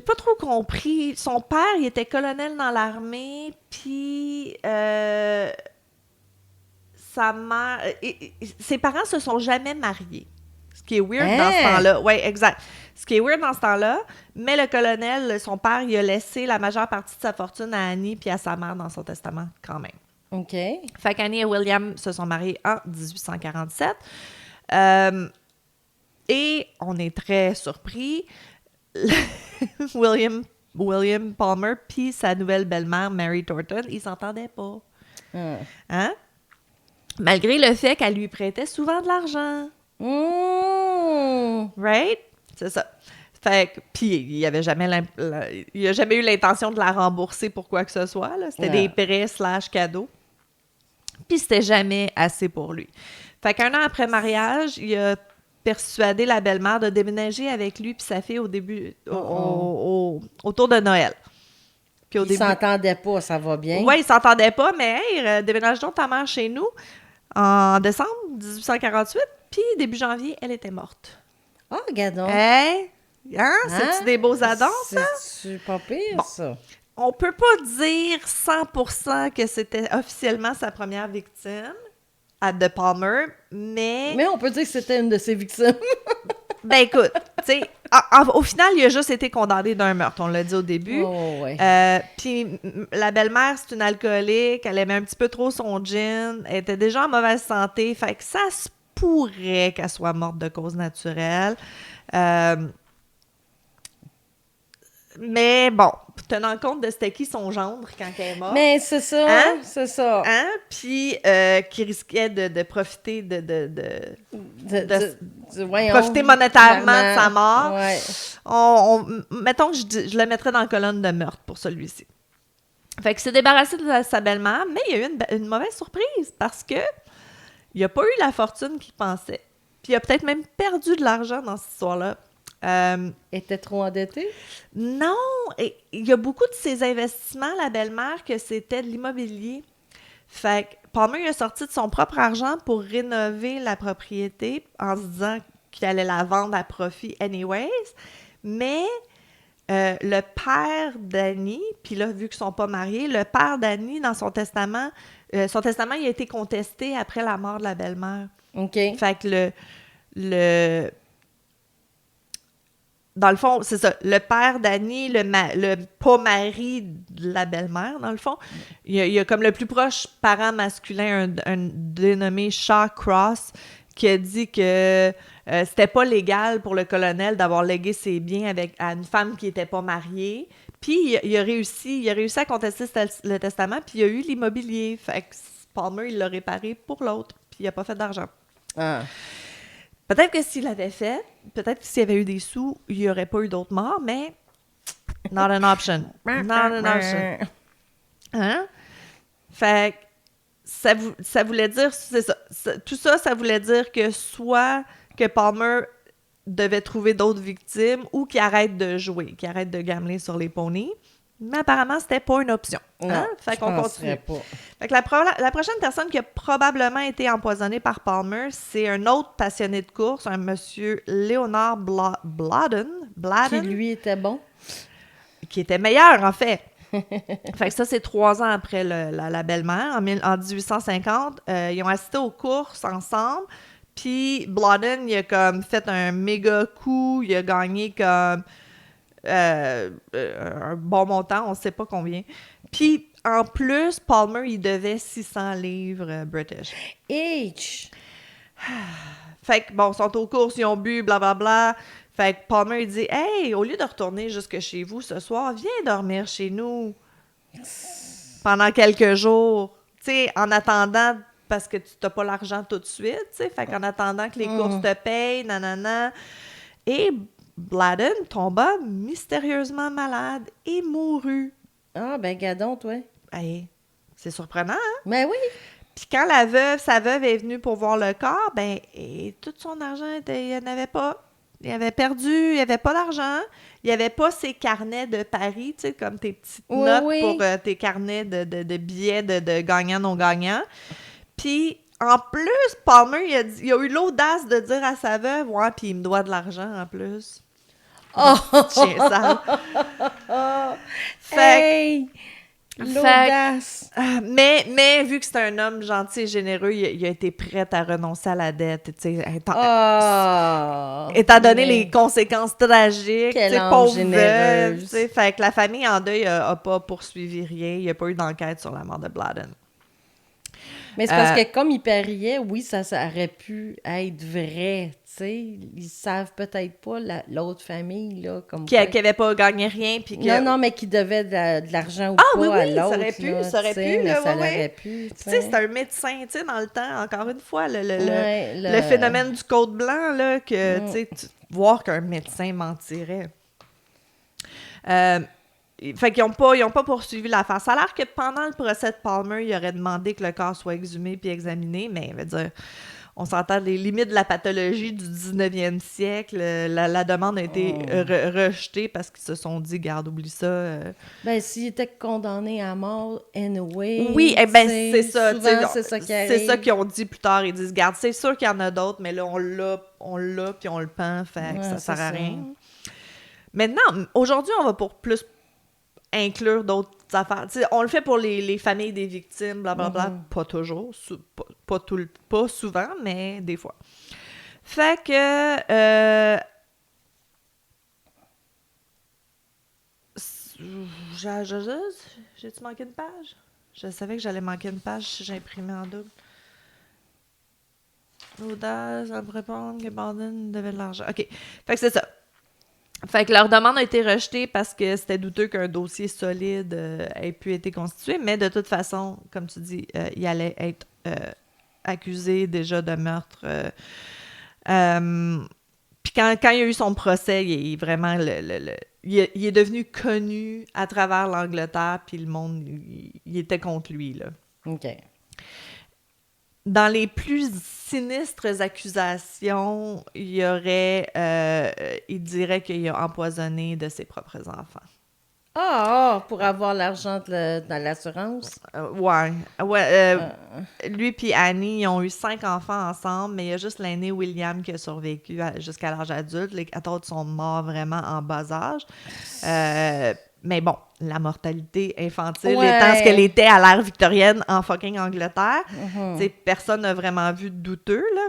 pas trop compris. Son père, il était colonel dans l'armée, puis... sa mère... ses parents se sont jamais mariés. Ce qui est weird dans ce temps-là. Oui, exact. Ce qui est weird dans ce temps-là, mais le colonel, son père, il a laissé la majeure partie de sa fortune à Annie puis à sa mère dans son testament, quand même. OK. Fait qu'Annie et William se sont mariés en 1847. Et on est très surpris. William Palmer puis sa nouvelle belle-mère, Mary Thornton, ils s'entendaient pas. Hein? Malgré le fait qu'elle lui prêtait souvent de l'argent. Mmh. Right? C'est ça. Fait que, puis il a jamais eu l'intention de la rembourser pour quoi que ce soit, là. C'était des prêts / cadeaux. Puis c'était jamais assez pour lui. Fait qu'un an après mariage, il a persuadé la belle-mère de déménager avec lui puis sa fille autour de Noël. Puis Ils s'entendaient pas, ça va bien. Oui, ils s'entendaient pas, mais hey, déménage donc ta mère chez nous en décembre 1848, puis début janvier, elle était morte. Ah, gadon. Hey! Hein? C'est-tu des beaux addons, ça? C'est pas pire, ça. On peut pas dire 100% que c'était officiellement sa première victime, de Palmer, mais... Mais on peut dire que c'était une de ses victimes. Ben écoute, tu sais, au final, il a juste été condamné d'un meurtre, on l'a dit au début. Oh, ouais. Puis la belle-mère, c'est une alcoolique, elle aimait un petit peu trop son gin, elle était déjà en mauvaise santé, fait que ça se pourrait qu'elle soit morte de cause naturelle. Mais bon, tenant compte de c'était qui son gendre quand elle est morte. Mais c'est ça, hein? C'est ça. Hein? Puis qui risquait de profiter profiter monétairement de sa mort. Ouais. Mettons que je le mettrais dans la colonne de meurtre pour celui-ci. Fait que s'est débarrassé de sa belle-mère, mais il y a eu une mauvaise surprise parce que il n'a pas eu la fortune qu'il pensait. Puis il a peut-être même perdu de l'argent dans cette histoire-là. Était trop endettée? Non! Et il y a beaucoup de ses investissements, la belle-mère, que c'était de l'immobilier. Fait que Palmer il a sorti de son propre argent pour rénover la propriété en se disant qu'il allait la vendre à profit anyways. Mais le père d'Annie, puis là, vu qu'ils ne sont pas mariés, le père d'Annie, dans son testament il a été contesté après la mort de la belle-mère. OK. Fait que dans le fond, c'est ça. Le père d'Annie, le pas mari de la belle-mère, dans le fond, il y a comme le plus proche parent masculin, un dénommé Shaw Cross, qui a dit que c'était pas légal pour le colonel d'avoir légué ses biens à une femme qui n'était pas mariée. Puis il a réussi à contester le testament, puis il a eu l'immobilier. Fait que Palmer, il l'a réparé pour l'autre, puis il n'a pas fait d'argent. Ah. Peut-être que s'il l'avait fait, peut-être que s'il y avait eu des sous, il n'y aurait pas eu d'autres morts, mais not an option. Not an option. Hein? Fait que ça voulait dire, c'est ça. Tout ça, ça voulait dire que soit que Palmer devait trouver d'autres victimes ou qu'il arrête de jouer, qu'il arrête de gambler sur les poneys. Mais apparemment, c'était pas une option. Hein? Non, fait qu'on continue. pas. Fait que la prochaine personne qui a probablement été empoisonnée par Palmer, c'est un autre passionné de course, un monsieur Leonard Bladden. Qui, lui, était bon. Qui était meilleur, en fait. Fait que ça, c'est 3 ans après la belle-mère. En 1850, ils ont assisté aux courses ensemble. Puis Bladden, il a comme fait un méga coup. Il a gagné comme... un bon montant, on ne sait pas combien. Puis, en plus, Palmer, il devait 600 livres british. H! Fait que, bon, ils sont aux courses, ils ont bu, blablabla. Fait que Palmer, il dit « Hey, au lieu de retourner jusque chez vous ce soir, viens dormir chez nous pendant quelques jours. » Tu sais, en attendant, parce que tu n'as pas l'argent tout de suite, tu sais. Fait qu'en attendant que les courses te payent, nanana. Et Bladden tomba mystérieusement malade et mourut. Ah, ben, gadon, toi. Hey, c'est surprenant, hein? Ben oui. Puis quand sa veuve est venue pour voir le corps, ben, et tout son argent, il n'avait pas. Il avait perdu, il n'y avait pas d'argent. Il n'y avait pas ses carnets de paris, tu sais, comme tes petites notes pour tes carnets de billets de gagnant-non-gagnant. Puis, en plus, Palmer, il a eu l'audace de dire à sa veuve, ouais, puis il me doit de l'argent en plus. Oh! Chien sale. Hey! L'audace! Mais vu que c'est un homme gentil et généreux, il a été prêt à renoncer à la dette. Étant donné les conséquences tragiques, pauvre veuve. Fait que la famille en deuil n'a pas poursuivi rien. Il n'y a pas eu d'enquête sur la mort de Bladden. Mais c'est parce que comme il pariait, oui, ça aurait pu être vrai, tu sais. Ils savent peut-être pas l'autre famille, là, comme qui n'avait pas gagné rien. Puis que... Non, mais qui devait de l'argent ou oui, à l'autre. Ça aurait pu, là, ça aurait pu. Là, ça aurait pu. Tu sais, c'est un médecin, tu sais, dans le temps, encore une fois, le phénomène du code blanc, là, que, tu sais, voir qu'un médecin mentirait. Fait qu'ils ont pas poursuivi l'affaire. Ça a l'air que pendant le procès de Palmer, il aurait demandé que le corps soit exhumé puis examiné, mais je veux dire, on s'entend les limites de la pathologie du 19e siècle. La demande a été rejetée parce qu'ils se sont dit, garde, oublie ça. Ben, s'il était condamné à mort, anyway. Oui, c'est ça. Souvent, c'est ça qui arrive. C'est ça qu'ils ont dit plus tard. Ils disent, garde, c'est sûr qu'il y en a d'autres, mais là, on l'a, puis on le pend, fait que ça sert à rien. Maintenant, aujourd'hui, on va pour plus inclure d'autres affaires. T'sais, on le fait pour les familles des victimes, blablabla. Pas toujours. Pas souvent, mais des fois. Fait que... j'ai-tu manqué une page? Je savais que j'allais manquer une page si j'imprimais en double. L'audace, à me répondre que Biden devait de l'argent. OK. Fait que c'est ça. Fait que leur demande a été rejetée parce que c'était douteux qu'un dossier solide ait pu être constitué, mais de toute façon, comme tu dis, il allait être accusé déjà de meurtre. Puis quand il y a eu son procès, il est vraiment il est devenu connu à travers l'Angleterre, puis le monde, il était contre lui, là. OK. Dans les plus sinistres accusations, il dirait qu'il a empoisonné de ses propres enfants. Pour avoir l'argent de l'assurance? Lui puis Annie, ils ont eu 5 enfants ensemble, mais il y a juste l'aîné William qui a survécu jusqu'à l'âge adulte. Les 4 autres sont morts vraiment en bas âge. Mais bon, la mortalité infantile étant ce qu'elle était à l'ère victorienne en fucking Angleterre, personne n'a vraiment vu de douteux, là.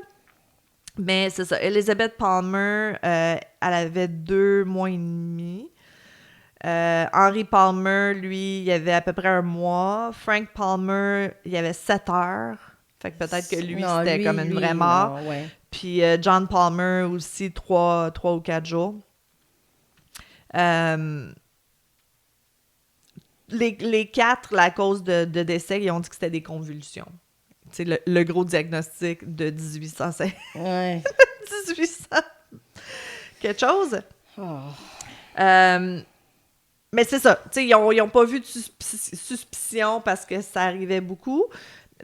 Mais c'est ça. Elizabeth Palmer, elle avait 2 mois et demi. Henry Palmer, lui, il avait à peu près 1 mois. Frank Palmer, il y avait 7 heures. Fait que peut-être que lui, c'était comme une vraie mort. Puis John Palmer aussi, 3 ou 4 jours. Les 4, la cause de décès, ils ont dit que c'était des convulsions. Tu sais, le gros diagnostic de 1850. 1800. Quelque chose. Mais c'est ça. Tu sais, ils ont pas vu de suspicion parce que ça arrivait beaucoup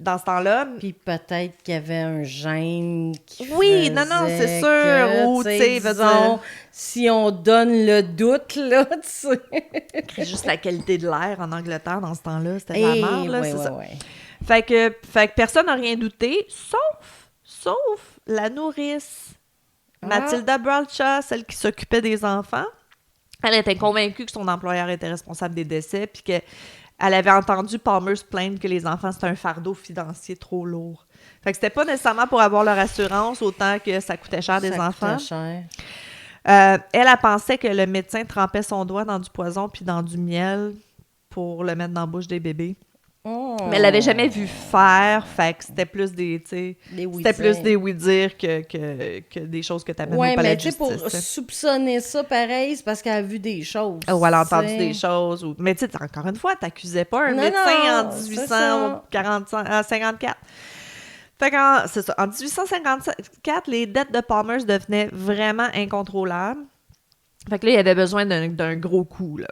dans ce temps-là. Puis peut-être qu'il y avait un gène qui c'est sûr. Ou, tu sais, disons, si on donne le doute, là, tu sais. Juste la qualité de l'air en Angleterre dans ce temps-là, c'était de la merde, là, c'est ça. Ouais. Fait que personne n'a rien douté, sauf la nourrice. Matilda Bradshaw, celle qui s'occupait des enfants. Elle était convaincue que son employeur était responsable des décès, puis qu'elle avait entendu Palmer se plaindre que les enfants, c'était un fardeau financier trop lourd. Fait que c'était pas nécessairement pour avoir leur assurance, autant que ça coûtait cher des enfants. Elle pensait que le médecin trempait son doigt dans du poison puis dans du miel pour le mettre dans la bouche des bébés. Mais elle l'avait jamais vu faire, fait que c'était plus des oui-dire que des choses que t'amènes au palais de justice. Ouais, mais tu sais, pour soupçonner ça, pareil, c'est parce qu'elle a vu des choses. Ou elle a entendu des choses. Mais tu sais, encore une fois, t'accusais pas un médecin en 1854. Fait que, c'est ça. En 1854, les dettes de Palmer devenaient vraiment incontrôlables. Fait que là, il avait besoin d'un gros coup, là.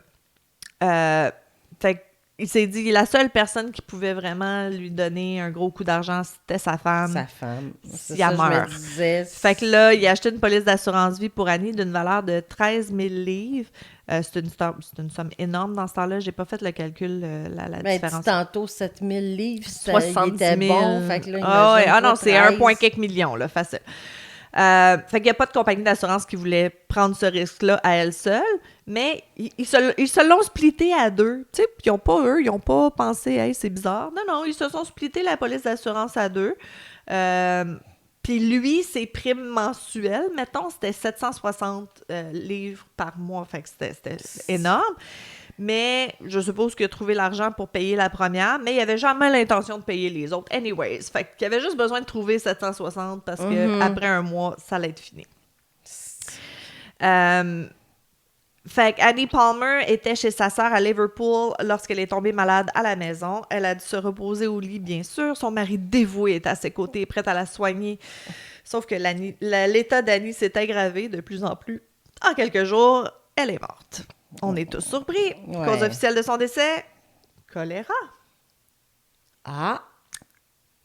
Fait que il s'est dit la seule personne qui pouvait vraiment lui donner un gros coup d'argent, c'était sa femme. Sa femme. Si elle meurt. Fait que là, il a acheté une police d'assurance-vie pour Annie d'une valeur de 13 000 livres. C'est une somme énorme dans ce temps-là. J'ai pas fait le calcul, la différence. Tantôt, 7 000 livres, 70 000. Bon. Fait que là, non, c'est 1 point quelques millions, là, facile. Fait qu'il n'y a pas de compagnie d'assurance qui voulait prendre ce risque-là à elle seule, mais ils se l'ont splitté à 2. Tu sais, ils n'ont pas pensé, hey, c'est bizarre. Non, ils se sont splittés la police d'assurance à 2. Puis lui, ses primes mensuelles, mettons, c'était 760 livres par mois. Fait que c'était énorme. Mais je suppose qu'il a trouvé l'argent pour payer la première, mais il avait jamais l'intention de payer les autres. Anyways, fait qu'il avait juste besoin de trouver 760 parce que après 1 mois, ça allait être fini. Fait qu'Annie Palmer était chez sa sœur à Liverpool lorsqu'elle est tombée malade à la maison. Elle a dû se reposer au lit, bien sûr. Son mari dévoué est à ses côtés, prêt à la soigner. Sauf que l'état d'Annie s'est aggravé de plus en plus. En quelques jours, elle est morte. On est tous surpris. Ouais. Cause officielle de son décès, choléra. Ah!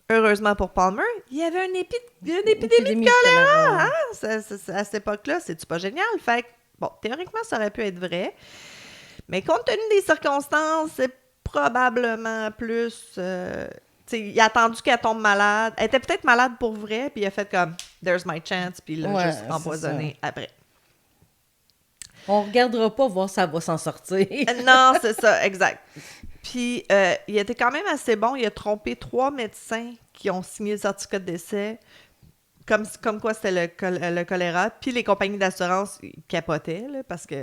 Heureusement pour Palmer, il y avait une épidémie Épidémie de choléra. choléra. À cette époque-là, c'est-tu pas génial? Fait que, bon, théoriquement, ça aurait pu être vrai. Mais compte tenu des circonstances, c'est probablement plus... tu sais, il a attendu qu'elle tombe malade. Elle était peut-être malade pour vrai, puis il a fait comme « There's my chance », puis il l'a Ouais, juste empoisonné après. On regardera pas voir si ça va s'en sortir. Non, c'est ça, exact. Puis, il était quand même assez bon. Il a trompé 3 médecins qui ont signé le certificat de décès, comme quoi c'était le choléra. Puis, les compagnies d'assurance ils capotaient, là, parce que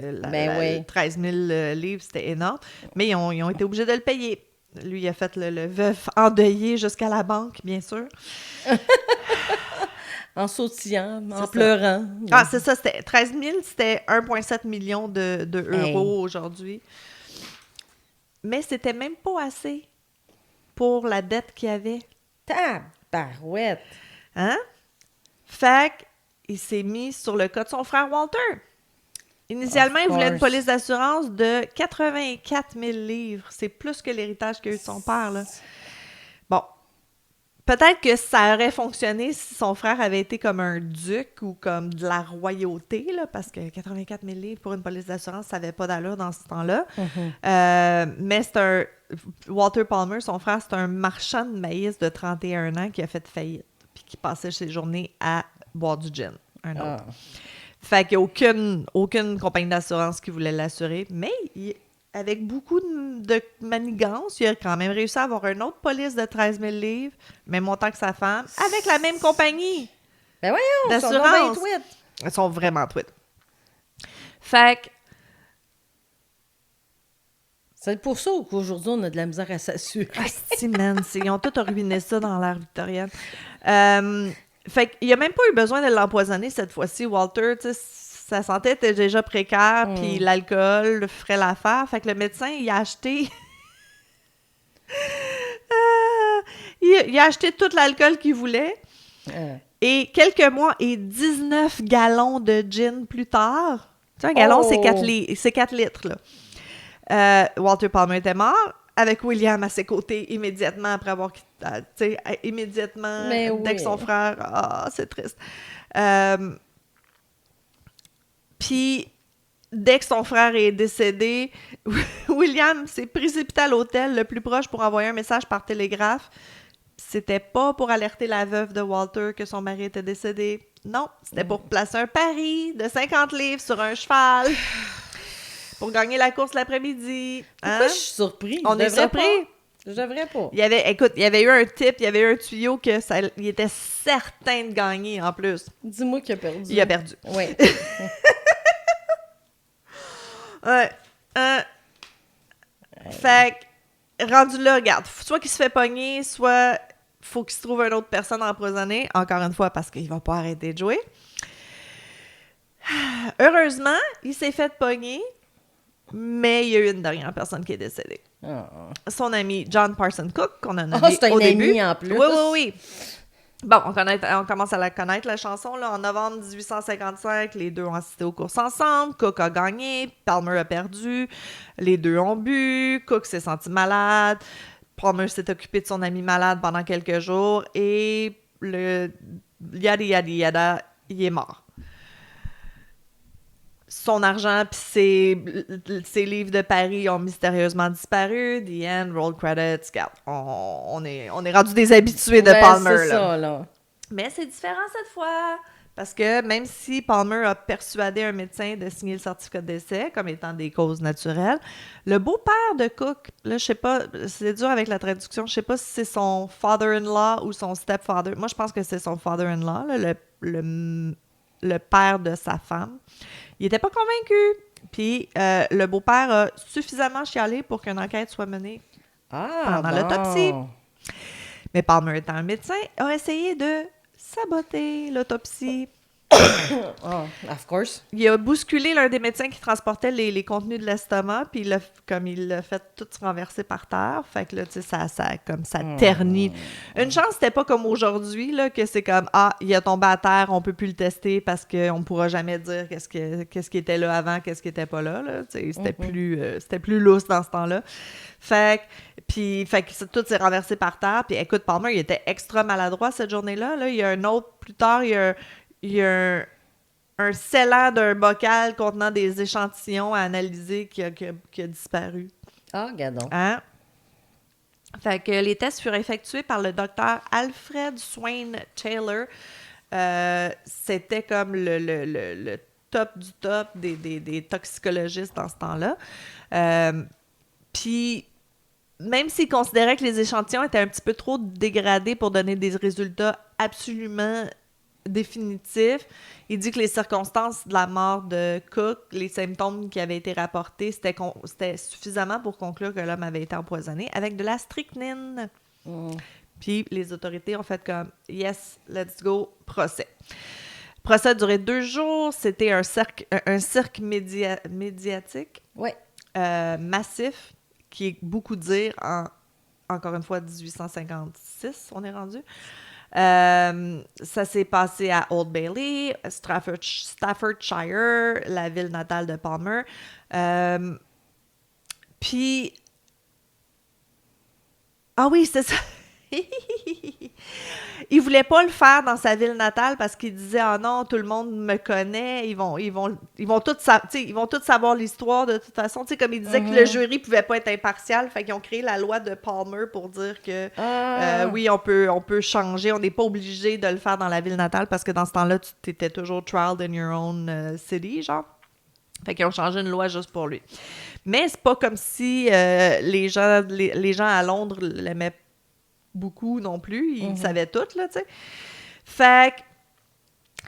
oui. 13 000 livres, c'était énorme. Mais ils ont été obligés de le payer. Lui, il a fait le veuf endeuillé jusqu'à la banque, bien sûr. En sautillant, en ça. pleurant. Ah, c'est ça. C'était 13 000, c'était 1,7 million de euros aujourd'hui. Mais c'était même pas assez pour la dette qu'il avait. Tabarouette! Hein? Fait qu'il s'est mis sur le cas de son frère Walter. Initialement, il voulait une police d'assurance de 84 000 livres. C'est plus que l'héritage qu'il a eu de son père, là. Bon. Peut-être que ça aurait fonctionné si son frère avait été comme un duc ou comme de la royauté, là, parce que 84 000 livres pour une police d'assurance, ça n'avait pas d'allure dans ce temps-là. Mais c'est Walter Palmer, son frère, c'est un marchand de maïs de 31 ans qui a fait faillite, puis qui passait ses journées à boire du gin, un autre. Fait qu'il n'y a aucune compagnie d'assurance qui voulait l'assurer, mais avec beaucoup de manigance, il a quand même réussi à avoir une autre police de 13 000 livres, même montant que sa femme, avec la même compagnie Ben voyons, d'assurance. Ils sont vraiment tweets. Fait que... C'est pour ça qu'aujourd'hui, on a de la misère à s'assurer. Asti, man, ils ont tout ruiné ça dans l'ère victorienne. Fait qu'il n'a même pas eu besoin de l'empoisonner cette fois-ci, Walter, tu sais. Sa santé était déjà précaire, puis l'alcool ferait l'affaire. Fait que le médecin, il a acheté... il a acheté tout l'alcool qu'il voulait. Et quelques mois et 19 gallons de gin plus tard... Tu sais, un gallon, c'est 4 litres, là. Walter Palmer était mort, avec William à ses côtés immédiatement après avoir quitté... Tu sais, immédiatement, dès que son frère... Ah, c'est triste. Puis, dès que son frère est décédé, William s'est précipité à l'hôtel le plus proche pour envoyer un message par télégraphe. C'était pas pour alerter la veuve de Walter que son mari était décédé. Non, c'était pour placer un pari de 50 livres sur un cheval pour gagner la course l'après-midi. Pourquoi je suis surpris? On est surpris? Je devrais pas. Il y avait eu un tip, il y avait eu un tuyau il était certain de gagner en plus. Dis-moi qu'il a perdu. Il a perdu. Oui. Ouais. Fait que, rendu là, regarde, soit qu'il se fait pogner, soit faut qu'il se trouve une autre personne empoisonnée, encore une fois, parce qu'il va pas arrêter de jouer. Heureusement, il s'est fait pogner, mais il y a eu une dernière personne qui est décédée. Son ami John Parson Cook, qu'on a nommé c'est un au début. ami en plus. Oui. Bon, on commence à la connaître, la chanson. Là. En novembre 1855, les deux ont assisté aux courses ensemble. Cook a gagné, Palmer a perdu. Les deux ont bu. Cook s'est senti malade. Palmer s'est occupé de son ami malade pendant quelques jours. Et yada, il est mort. Son argent puis ses livres de paris ont mystérieusement disparu. The end, roll credits. Regarde, on est rendu des habitués de Palmer. C'est ça, là. Mais c'est différent cette fois. Parce que même si Palmer a persuadé un médecin de signer le certificat de décès comme étant des causes naturelles, le beau-père de Cook, là, je sais pas, c'est dur avec la traduction, je sais pas si c'est son father-in-law ou son stepfather. Moi, je pense que c'est son father-in-law, là, le père de sa femme. Il était pas convaincu. Puis le beau-père a suffisamment chialé pour qu'une enquête soit menée pendant l'autopsie. Mais Palmer, étant un médecin, a essayé de saboter l'autopsie. Oh, of course. Il a bousculé l'un des médecins qui transportait les contenus de l'estomac, puis il l'a fait tout se renverser par terre. Fait que là, tu sais, ça ternit. Une chance, c'était pas comme aujourd'hui, là, que c'est comme, il a tombé à terre, on peut plus le tester parce qu'on pourra jamais dire qu'est-ce qui était là avant, qu'est-ce qui était pas là. Tu sais, c'était plus lousse dans ce temps-là. Fait que tout s'est renversé par terre. Puis écoute, Palmer, il était extra maladroit cette journée-là. Là. Il y a un autre, plus tard, il y a un scellant d'un bocal contenant des échantillons à analyser qui a disparu. Ah, regardons. Hein? Fait que les tests furent effectués par le docteur Alfred Swain Taylor. C'était comme le top du top des toxicologistes dans ce temps-là. Puis, même s'il considérait que les échantillons étaient un petit peu trop dégradés pour donner des résultats absolument définitif. Il dit que les circonstances de la mort de Cook, les symptômes qui avaient été rapportés, c'était suffisamment pour conclure que l'homme avait été empoisonné avec de la strychnine. Puis les autorités ont fait comme « Yes, let's go, procès ». Le procès a duré 2 jours. C'était un cirque médiatique massif, qui est beaucoup dire encore une fois, 1856, on est rendu. Ça s'est passé à Old Bailey, Staffordshire, la ville natale de Palmer. Puis... Ah oui, c'est ça! Il voulait pas le faire dans sa ville natale parce qu'il disait « Ah non, tout le monde me connaît, ils vont tous savoir l'histoire de toute façon. » Tu sais, comme il disait que le jury pouvait pas être impartial, fait qu'ils ont créé la loi de Palmer pour dire que oui, on peut changer, on n'est pas obligé de le faire dans la ville natale parce que dans ce temps-là, tu étais toujours trialed in your own city, genre. Fait qu'ils ont changé une loi juste pour lui. Mais c'est pas comme si les gens à Londres l'aimaient beaucoup non plus. Ils savaient tout, là, tu sais. Fait que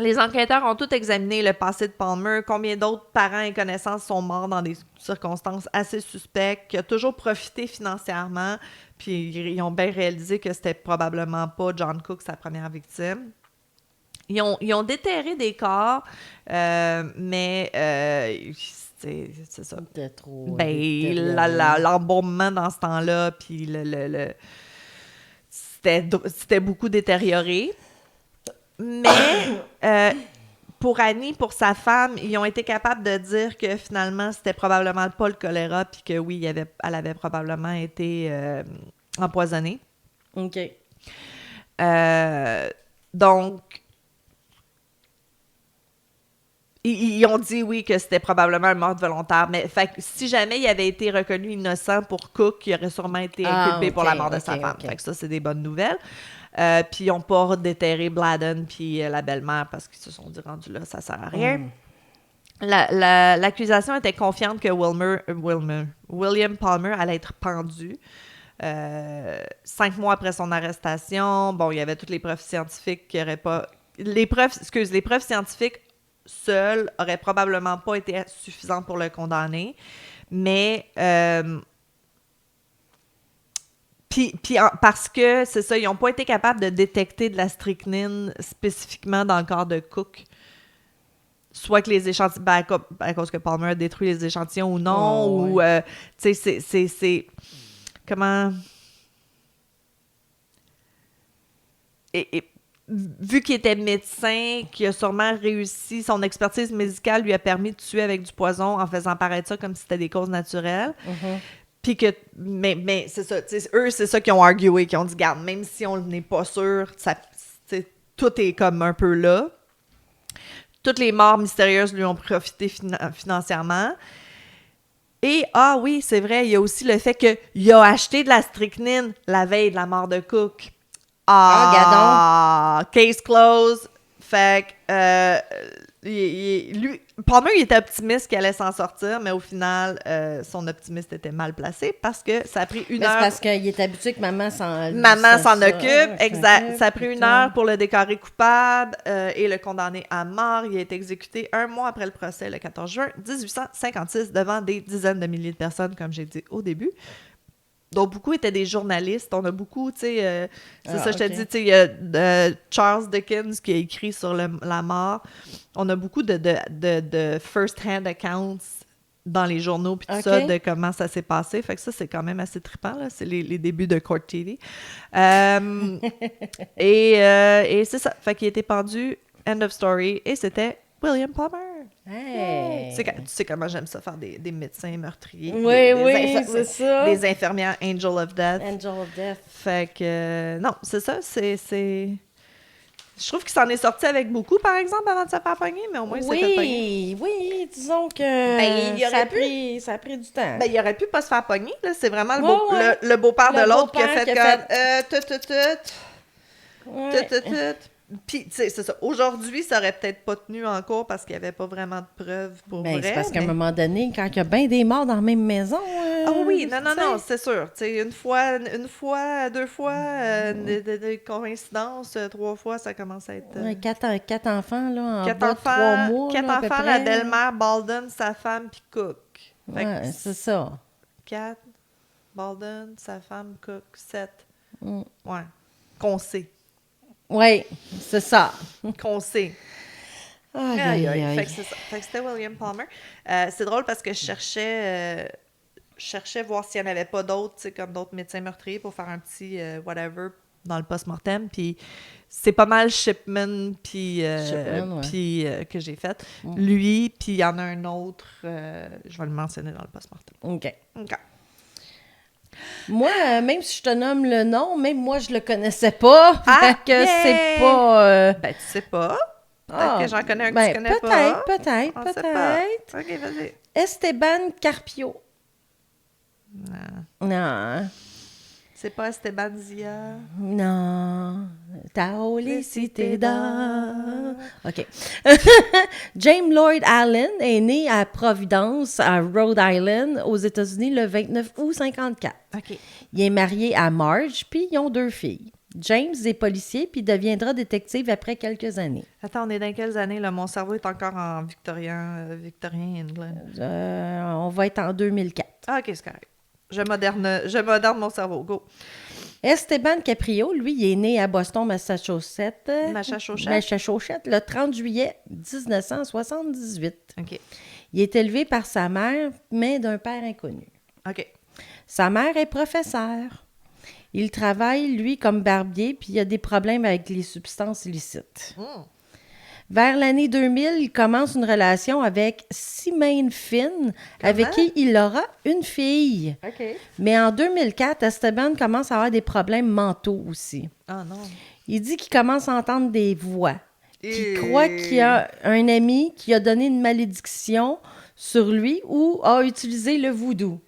les enquêteurs ont tout examiné le passé de Palmer, combien d'autres parents et connaissances sont morts dans des circonstances assez suspectes, qui a toujours profité financièrement, puis ils ont bien réalisé que c'était probablement pas John Cook, sa première victime. Ils ont déterré des corps, mais c'est ça. C'était trop... L'embaumement dans ce temps-là, puis c'était beaucoup détérioré. Mais pour Annie, pour sa femme, ils ont été capables de dire que finalement, c'était probablement pas le choléra, puis que oui, elle avait probablement été empoisonnée. OK. Donc, ils ont dit, oui, que c'était probablement un meurtre volontaire. Mais fait que si jamais il avait été reconnu innocent pour Cook, il aurait sûrement été inculpé pour la mort de sa femme. Fait que ça, c'est des bonnes nouvelles. Puis ils n'ont pas déterré Bladden puis la belle-mère parce qu'ils se sont dit, rendu là, ça sert à rien. L'accusation était confiante que William Palmer allait être pendu. 5 mois après son arrestation, bon, il y avait toutes les preuves scientifiques qui n'auraient pas... Les preuves scientifiques seules auraient probablement pas été suffisantes pour le condamner, mais... parce que, c'est ça, ils n'ont pas été capables de détecter de la strychnine spécifiquement dans le corps de Cook. Soit que les échantillons... à cause que Palmer a détruit les échantillons ou non, ou... tu sais, c'est... Comment... Et vu qu'il était médecin, qu'il a sûrement réussi, son expertise médicale lui a permis de tuer avec du poison en faisant paraître ça comme si c'était des causes naturelles. Puis que, mais c'est ça, eux, c'est ça qu'ils ont argué, qu'ils ont dit, garde, même si on n'est pas sûr, tout est comme un peu là. Toutes les morts mystérieuses lui ont profité financièrement. Et, oui, c'est vrai, il y a aussi le fait qu'il a acheté de la strychnine la veille de la mort de Cook. Case closed. Fait que, lui, Palmer, il était optimiste qu'il allait s'en sortir, mais au final, son optimisme était mal placé parce que ça a pris une heure. C'est parce qu'il est habitué que maman s'en occupe. Exact. Ça a pris 1 heure pour le déclarer coupable et le condamner à mort. Il a été exécuté 1 mois après le procès, le 14 juin 1856, devant des dizaines de milliers de personnes, comme j'ai dit au début. dont beaucoup étaient des journalistes. On a beaucoup, tu sais, c'est ça, je te ok. dis, tu sais, il y a Charles Dickens qui a écrit sur la mort. On a beaucoup de first-hand accounts dans les journaux, puis tout Ok. ça, de comment ça s'est passé. Fait que ça, c'est quand même assez trippant, là. C'est les débuts de Court TV. Et c'est ça. Fait qu'il a été pendu, end of story, et c'était William Palmer. Hey. Tu sais comment j'aime ça, faire des médecins meurtriers. Oui, c'est ça. Des infirmières Angel of Death. Angel of Death. Fait que, non, c'est ça, c'est... Je trouve qu'il s'en est sorti avec beaucoup, par exemple, avant de se faire pogner, mais au moins, il s'est fait pogner. Oui, disons que Ben, il aurait ça a pris du temps. Ben, il aurait pu pas se faire pogner, là. C'est vraiment Ouais. le beau-père Le de l'autre qui a beau-père fait qui a comme... Ouais. Puis, tu sais, c'est ça. Aujourd'hui, ça aurait peut-être pas tenu en cours parce qu'il n'y avait pas vraiment de preuves pour Ben, vrai. c'est parce qu'à mais- un moment donné, quand il y a bien des morts dans la même maison... Ah oui, non, tu sais. non, c'est sûr. Tu sais, une fois, 2 fois, des coïncidences, 3 fois, ça commence à être... Ouais, quatre enfants, là, en 4 bas de 3 mois. quatre là, à peu enfants, près. la belle-mère, Baldwin, sa femme, puis Cook. Fait que Ouais, c'est ça. 4, Baldwin, sa femme, Cook, 7. Mm. Ouais. Qu'on sait. Oui, c'est ça. Qu'on sait. Aïe, Aïe, aïe, aïe. aïe. Fait que c'est ça. Fait que c'était William Palmer. C'est drôle parce que je cherchais voir s'il n'y en avait pas d'autres, tu sais, comme d'autres médecins meurtriers pour faire un petit whatever dans le post-mortem. Puis c'est pas mal Shipman Shipman, ouais. que j'ai fait. Lui, puis il y en a un autre, je vais le mentionner dans le post-mortem. OK. OK. Moi, même si je te nomme le nom, même moi, je le connaissais pas. Ah, Fait que yeah! c'est pas... Ben, tu sais pas. Peut-être que j'en connais un que ben, tu connais pas. Peut-être. On sait pas. Peut-être. OK, vas-y. Esteban Carpio. Non. Non. C'est pas Esteban Zia. Non. Taoliciteda. OK. James Lloyd Allen est né à Providence, à Rhode Island, aux États-Unis, le 29 août 54. OK. Il est marié à Marge, puis ils ont 2 filles. James est policier, puis deviendra détective après quelques années. Attends, on est dans quelles années, là? Mon cerveau est encore en Victorien England. On va être en 2004. Ah, OK, c'est correct. Je moderne mon cerveau. Go. Esteban Caprio, lui, il est né à Boston, Massachusetts. Massachusetts, le 30 juillet 1978. OK. Il est élevé par sa mère, mais d'un père inconnu. OK. Sa mère est professeure. Il travaille, lui, comme barbier, puis il a des problèmes avec les substances illicites. Vers l'année 2000, il commence une relation avec Simone Finn, avec qui il aura une fille. OK. Mais en 2004, Esteban commence à avoir des problèmes mentaux aussi. Ah non. Il dit qu'il commence à entendre des voix, qu'il croit qu'il y a un ami qui a donné une malédiction sur lui ou a utilisé le voodoo.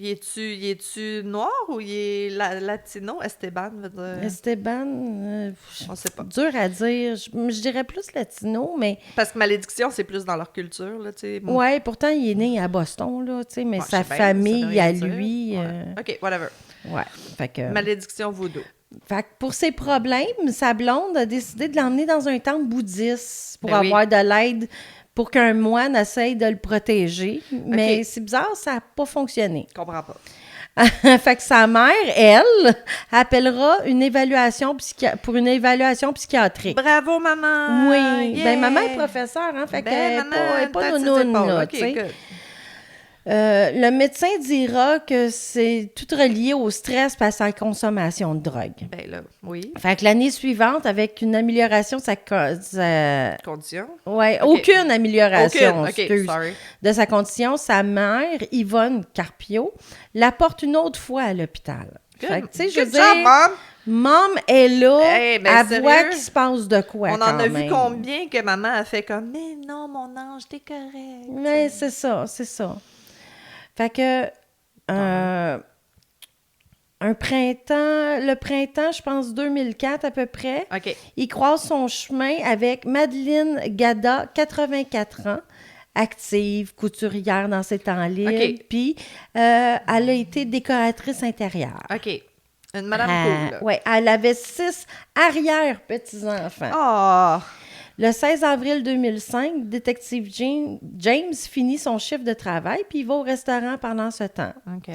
Il est-tu noir ou il est latino? Esteban veut dire... Esteban, On sait pas. dur à dire. Je dirais plus latino, mais... Parce que malédiction, c'est plus dans leur culture, là, tu sais. Ouais, pourtant, il est né à Boston, là, tu sais, mais Ouais, sa je sais bien, ça famille veut rien à dire. lui... Ouais. OK, whatever. ouais, fait que... Malédiction voodoo. Fait que pour ses problèmes, sa blonde a décidé de l'emmener dans un temple bouddhiste pour Ben oui. avoir de l'aide, pour qu'un moine essaye de le protéger. Mais c'est bizarre, ça n'a pas fonctionné. Je comprends pas. Fait que sa mère, elle, appellera une évaluation pour une évaluation psychiatrique. Bravo, maman! Oui, Yeah! ben maman est professeure, hein, fait qu'elle n'est pas that's nounoune, it, là, OK, tu sais. good. Le médecin dira que c'est tout relié au stress et à sa consommation de drogue. Ben là, oui. Fait que l'année suivante, avec une amélioration, Condition? ouais, Ok. aucune amélioration, OK, excuse, sorry. de sa condition, sa mère, Yvonne Carpio, la porte une autre fois à l'hôpital. Good. Fait que, tu sais, je veux Good job, dire, Mom! Mom est là, Hey, ben, elle voit sérieux? qu'il se passe de quoi On en quand a même. vu combien que maman a fait comme « Mais non, mon ange, t'es correct. » Mais c'est ça, c'est ça. Fait que, le printemps, je pense 2004 à peu près, OK. il croise son chemin avec Madeleine Gada, 84 ans, active, couturière dans ses temps libres, OK. puis elle a été décoratrice intérieure. OK. Une madame cool, là. Oui, elle avait 6 arrière-petits-enfants. Oh! Le 16 avril 2005, détective James finit son chiffre de travail puis il va au restaurant pendant ce temps. OK.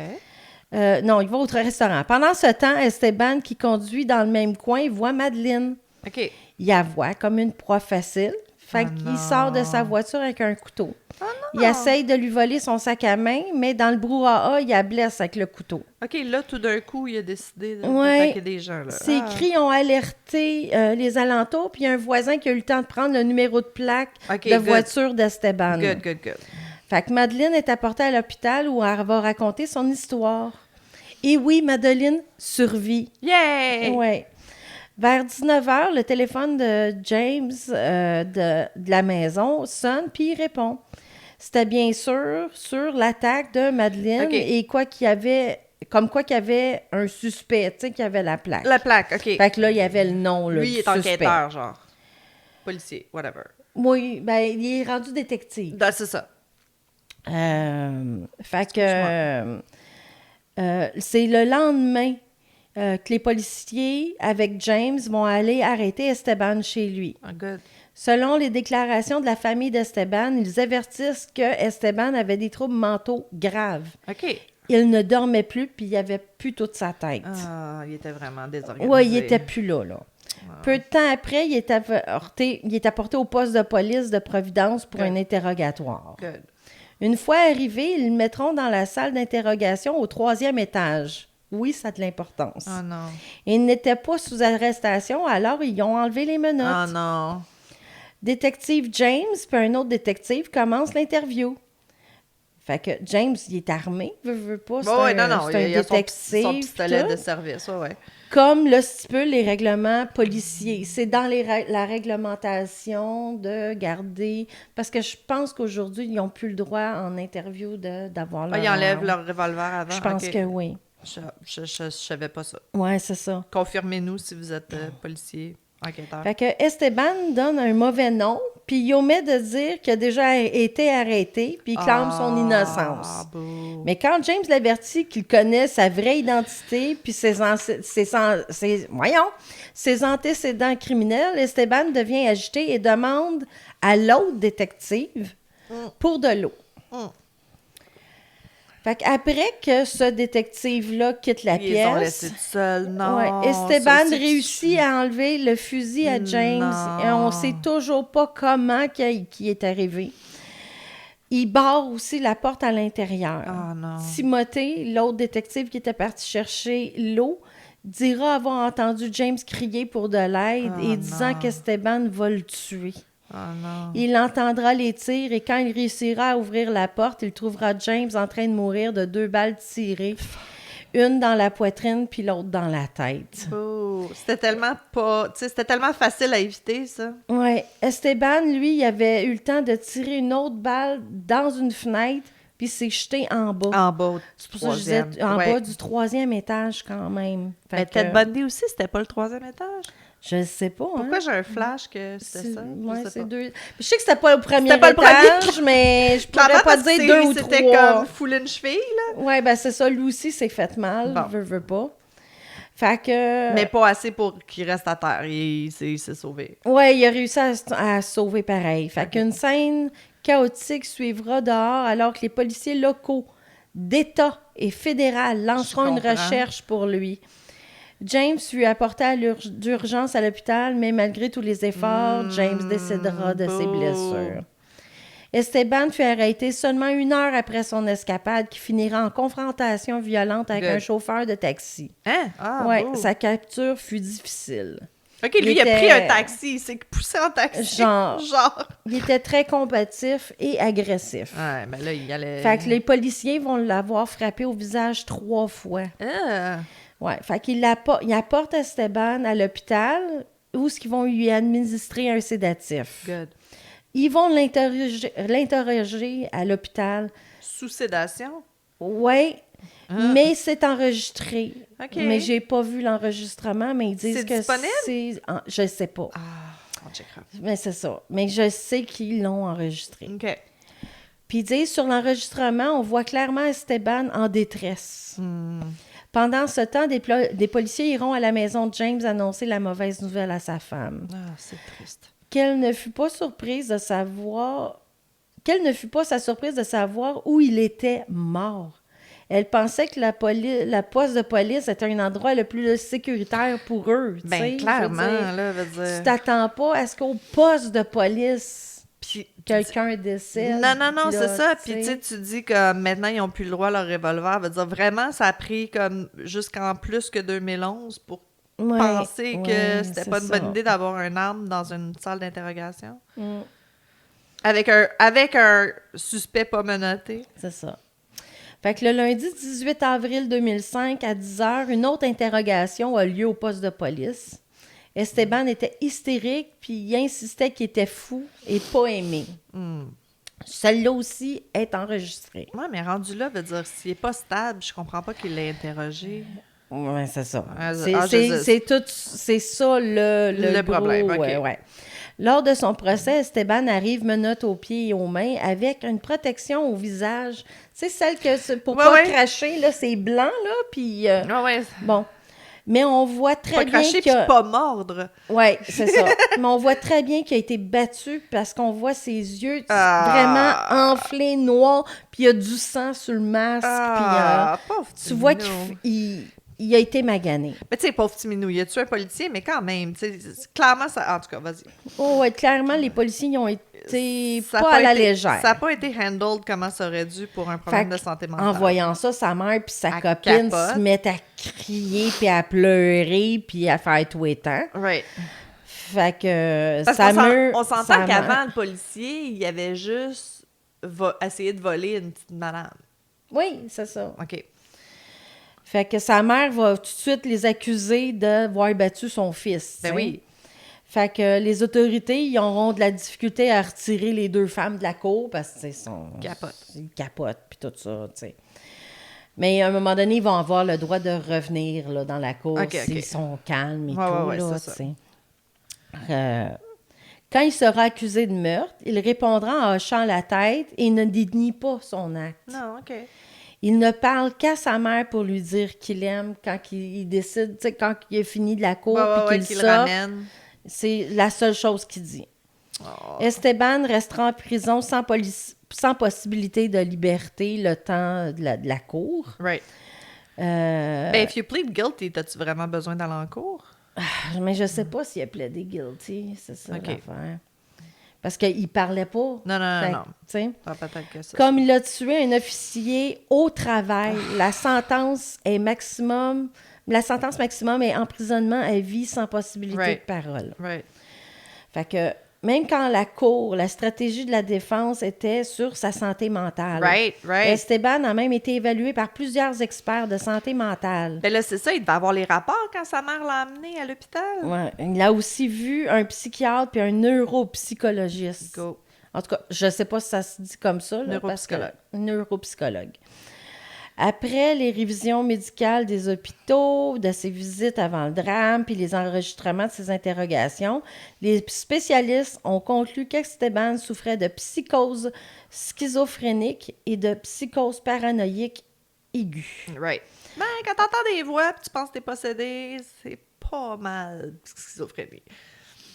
Non, il va au restaurant. Pendant ce temps, Esteban, qui conduit dans le même coin, voit Madeleine. OK. Il la voit comme une proie facile. Fait Oh qu'il non. sort de sa voiture avec un couteau. Oh Il essaye de lui voler son sac à main, mais dans le brouhaha, il la blesse avec le couteau. OK, là, tout d'un coup, il a décidé Ouais. d'attaquer des gens, là. Ses cris ont alerté les alentours, puis il y a un voisin qui a eu le temps de prendre le numéro de plaque OK, de good. voiture d'Esteban. Good. Fait que Madeleine est apportée à l'hôpital où elle va raconter son histoire. Et oui, Madeleine survit. Yay! Ouais. Vers 19h, le téléphone de James de la maison sonne, puis il répond. C'était bien sûr sur l'attaque de Madeleine OK. et quoi qu'il y avait, comme quoi qu'il y avait un suspect, tu sais, qu'il y avait la plaque. La plaque, OK. Fait que là, il y avait le nom, là, Lui, il du est suspect. enquêteur, genre. Policier, whatever. Oui, ben il est rendu détective. C'est ça. Fait que c'est le lendemain que les policiers, avec James, vont aller arrêter Esteban chez lui. Oh, good. Selon les déclarations de la famille d'Esteban, ils avertissent que Esteban avait des troubles mentaux graves. OK. Il ne dormait plus, puis il avait plus toute sa tête. Ah, il était vraiment désorganisé. Oui, il était plus là. Peu de temps après, il est apporté au poste de police de Providence pour Good. un interrogatoire. Good. Une fois arrivé, ils le mettront dans la salle d'interrogation au 3e étage. Oui, ça a de l'importance. Oh non. Il n'était pas sous arrestation, alors ils ont enlevé les menottes. Oh non. Détective James puis un autre détective commencent l'interview. Fait que James, il est armé, veut pas, c'est Bon, ouais, un, non, c'est un il a détective. son pistolet tout. de service, ouais. Comme le stipulent les règlements policiers. C'est dans la réglementation de garder... Parce que je pense qu'aujourd'hui, ils n'ont plus le droit en interview d'avoir leur Ah, ils enlèvent arme. leur revolver avant? Je pense OK. que oui. Je savais pas ça. Ouais, c'est ça. Confirmez-nous si vous êtes policier, enquêteur. Fait que Esteban donne un mauvais nom, puis il omet de dire qu'il a déjà été arrêté, puis il clame son innocence. Bouh. Mais quand James l'avertit qu'il connaît sa vraie identité, puis ses antécédents criminels, Esteban devient agité et demande à l'autre détective pour de l'eau. Fait qu'après que ce détective-là quitte la Ils ont laissé pièce, tout seul. Non. ouais, Esteban ça, réussit à enlever le fusil à James Non. et on sait toujours pas comment qui est arrivé. Il barre aussi la porte à l'intérieur. Ah non. Timothée, l'autre détective qui était parti chercher l'eau, dira avoir entendu James crier pour de l'aide et disant qu'Esteban va le tuer. Ah non. Il entendra les tirs et quand il réussira à ouvrir la porte, il trouvera James en train de mourir de 2 balles tirées. Une dans la poitrine puis l'autre dans la tête. Oh, c'était tellement pas... Tu sais, c'était tellement facile à éviter, ça. Ouais. Esteban, lui, il avait eu le temps de tirer une autre balle dans une fenêtre puis s'est jeté en bas. En bas, C'est pour ça que je disais en ouais. bas du 3e étage quand même. Fait Mais que, Ted Bundy aussi, c'était pas le 3e étage. je ne sais pas. Pourquoi hein? j'ai un flash que c'était ça? Ouais, Je sais c'est pas. 2. Je sais que c'était pas le premier C'était pas le premier étage, mais je Clairement, pourrais pas parce que dire 2 ou c'était 3. comme fouler une cheville, là. Ouais, ben c'est ça. Lui aussi s'est fait mal. Bon. Veut pas. Fait que... Mais pas assez pour qu'il reste à terre. Il s'est sauvé. Ouais, il a réussi à se sauver pareil. Fait qu'une scène chaotique suivra dehors alors que les policiers locaux d'État et fédéral lanceront une comprends. recherche pour lui. James fut apporté d'urgence à l'hôpital, mais malgré tous les efforts, James décédera de ses beau. blessures. Esteban fut arrêté seulement 1 heure après son escapade qui finira en confrontation violente avec Good. un chauffeur de taxi. Hein? Ah, Ouais, beau. sa capture fut difficile. OK, lui, il a pris un taxi. Il s'est poussé en taxi. Genre. Genre. Il était très combatif et agressif. Ouais, mais là, il allait... Fait que les policiers vont l'avoir frappé au visage 3 fois. Ah. Ouais, fait qu'il apporte Esteban à l'hôpital où ils vont lui administrer un sédatif. Good. Ils vont l'interroger à l'hôpital. Sous sédation? Oui, mais c'est enregistré. OK. Mais j'ai pas vu l'enregistrement, mais ils disent C'est que disponible? je sais pas. Ah, on checkera. Mais c'est ça. Mais je sais qu'ils l'ont enregistré. OK. Puis ils disent, sur l'enregistrement, on voit clairement Esteban en détresse. Pendant ce temps, des policiers iront à la maison de James annoncer la mauvaise nouvelle à sa femme. Ah, c'est triste. Quelle ne fut pas sa surprise de savoir où il était mort. Elle pensait que la poste de police était un endroit le plus sécuritaire pour eux. Tu sais, Ben, je veux clairement, dire. là, veut dire... Tu t'attends pas à ce qu'au poste de police, Puis, quelqu'un décède. non, puis c'est là, ça. tu Puis, tu sais. sais, tu dis que maintenant, ils n'ont plus le droit à leur revolver. Veut dire, vraiment, ça a pris comme jusqu'en plus que 2011 pour Ouais, penser que ouais, c'était c'est pas une bonne ça. idée d'avoir une arme dans une salle d'interrogation. Mm, Avec un suspect pas menotté. c'est ça. Fait que le lundi 18 avril 2005, à 10h, une autre interrogation a lieu au poste de police. Esteban était hystérique, puis il insistait qu'il était fou et pas aimé. Celle-là aussi est enregistrée. Ouais, mais rendu là, veut dire, s'il est pas stable, je comprends pas qu'il l'ait interrogé. Oui, c'est ça. Je C'est ça le gros, problème, ok. ouais. Lors de son procès, Esteban arrive menottes aux pieds et aux mains avec une protection au visage. C'est celle que c'est pour Ouais, pas ouais. cracher, là, c'est blanc, là, puis Ouais. bon. Mais on voit très Pas bien cracher qu'il puis a... pas mordre. Oui, c'est ça. Mais on voit très bien qu'il a été battu parce qu'on voit ses yeux Ah. vraiment enflés, noirs, puis il y a du sang sur le masque, Pauvre puis petit tu vois minou. qu'il a été magané. Mais tu sais, pauvre petit minou, il a tué un policier, mais quand même, tu sais, clairement, ça... En tout cas, vas-y. Oh, ouais, clairement, les policiers ils ont été Ça a pas à la été- légère. Ça n'a pas été handled comme ça aurait dû pour un problème de santé mentale. En voyant ça, sa mère puis sa Elle copine capote. se mettent à crier, puis à pleurer, puis à faire tout étant. Right. Fait que Parce sa qu'on s'en- mère... on sa s'entend mère- qu'avant, le policier, il avait juste essayé de voler une petite madame. Oui, c'est ça. OK. Fait que sa mère va tout de suite les accuser d'avoir battu son fils. Ben t'sais. oui. Fait que les autorités, ils auront de la difficulté à retirer les deux femmes de la cour parce que, ils capotent, puis tout ça, tu sais. Mais à un moment donné, ils vont avoir le droit de revenir là, dans la cour OK, s'ils OK. sont calmes et Ouais, tout, ouais, là, c'est ça. tu sais. Quand il sera accusé de meurtre, il répondra en hochant la tête et ne dénie pas son acte. Non, OK. Il ne parle qu'à sa mère pour lui dire qu'il l'aime quand il décide, tu sais, quand il a fini de la cour puis qu'il qu'il le sort. ramène. C'est la seule chose qu'il dit. Oh. Esteban restera en prison sans possibilité de liberté le temps de la cour. Right. Ben, if you plead guilty, t'as-tu vraiment besoin d'aller en cours? Mais je sais pas s'il a plaidé guilty, c'est ça OK. l'affaire. Parce qu'il parlait pas. Non. Fait que, tu sais. Ah, peut-être que ça. Comme il a tué un officier au travail, la sentence maximum est emprisonnement à vie sans possibilité Right. de parole. Right. Fait que même quand la cour, la stratégie de la défense était sur sa santé mentale. Right. Esteban a même été évalué par plusieurs experts de santé mentale. Ben là, c'est ça, il devait avoir les rapports quand sa mère l'a amené à l'hôpital. Ouais. Il a aussi vu un psychiatre puis un neuropsychologiste. Go. En tout cas, je sais pas si ça se dit comme ça. Là, Neuropsychologue. Neuropsychologue. Après les révisions médicales des hôpitaux, de ses visites avant le drame, puis les enregistrements de ses interrogations, les spécialistes ont conclu qu'Esteban souffrait de psychose schizophrénique et de psychose paranoïaque aiguë. Right. Ben, quand t'entends des voix pis tu penses que t'es possédé, c'est pas mal schizophrénie.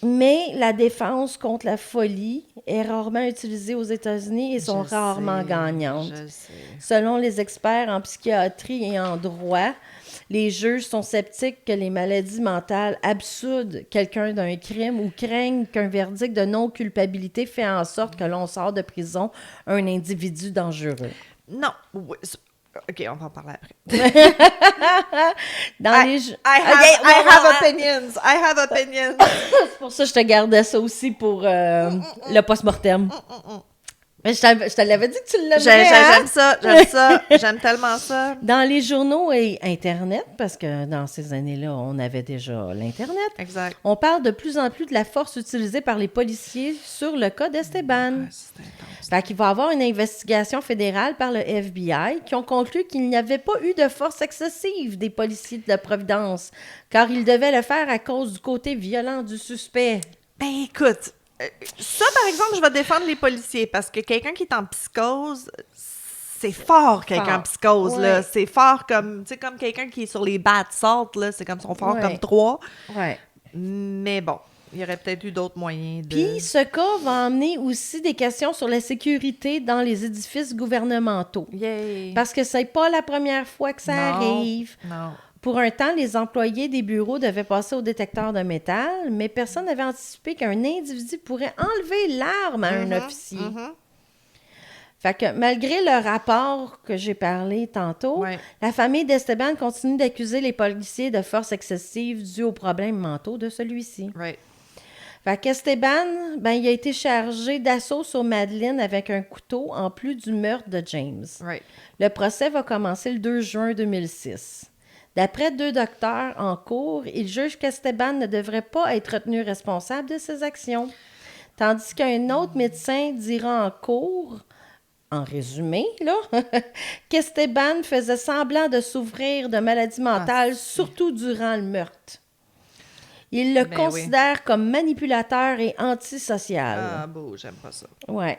Mais la défense contre la folie est rarement utilisée aux États-Unis et sont Je rarement sais, gagnantes. Je sais. Selon les experts en psychiatrie et en droit, les juges sont sceptiques que les maladies mentales absurdent quelqu'un d'un crime ou craignent qu'un verdict de non-culpabilité fait en sorte que l'on sort de prison un individu dangereux. Non. Oui, OK, on va en parler après. Dans les ju- I have opinions. C'est pour ça que je te gardais ça aussi pour le post-mortem. Mais je te l'avais dit que tu l'aimerais, hein? J'aime ça, j'aime tellement ça. Dans les journaux et Internet, parce que dans ces années-là, on avait déjà l'Internet, Exact. on parle de plus en plus de la force utilisée par les policiers sur le cas d'Esteban. C'est intense. Fait qu'il va y avoir une investigation fédérale par le FBI qui ont conclu qu'il n'y avait pas eu de force excessive des policiers de la Providence, car ils devaient le faire à cause du côté violent du suspect. Ben écoute, ça par exemple, je vais défendre les policiers parce que quelqu'un qui est en psychose, c'est fort quelqu'un en psychose, là. Ouais. C'est fort comme, tu sais, comme quelqu'un qui est sur les bad sortes, là. C'est comme son fort Ouais. comme 3. Ouais. Mais bon. Il y aurait peut-être eu d'autres moyens de... Puis, ce cas va amener aussi des questions sur la sécurité dans les édifices gouvernementaux. Yay! Parce que c'est pas la première fois que ça Non. arrive. Non. Pour un temps, les employés des bureaux devaient passer au détecteur de métal, mais personne n'avait anticipé qu'un individu pourrait enlever l'arme à un officier. Fait que malgré le rapport que j'ai parlé tantôt, Ouais. la famille d'Esteban continue d'accuser les policiers de force excessive due aux problèmes mentaux de celui-ci. Right. Fait qu'Esteban, il a été chargé d'assaut sur Madeleine avec un couteau en plus du meurtre de James. Right. Le procès va commencer le 2 juin 2006. D'après 2 docteurs en cours, ils jugent qu'Esteban ne devrait pas être retenu responsable de ses actions. Tandis qu'un autre médecin dira en cours, en résumé, là, qu'Esteban faisait semblant de souffrir de maladies mentales, surtout durant le meurtre. Il le considère comme manipulateur et antisocial. Ah, beau, j'aime pas ça. Ouais.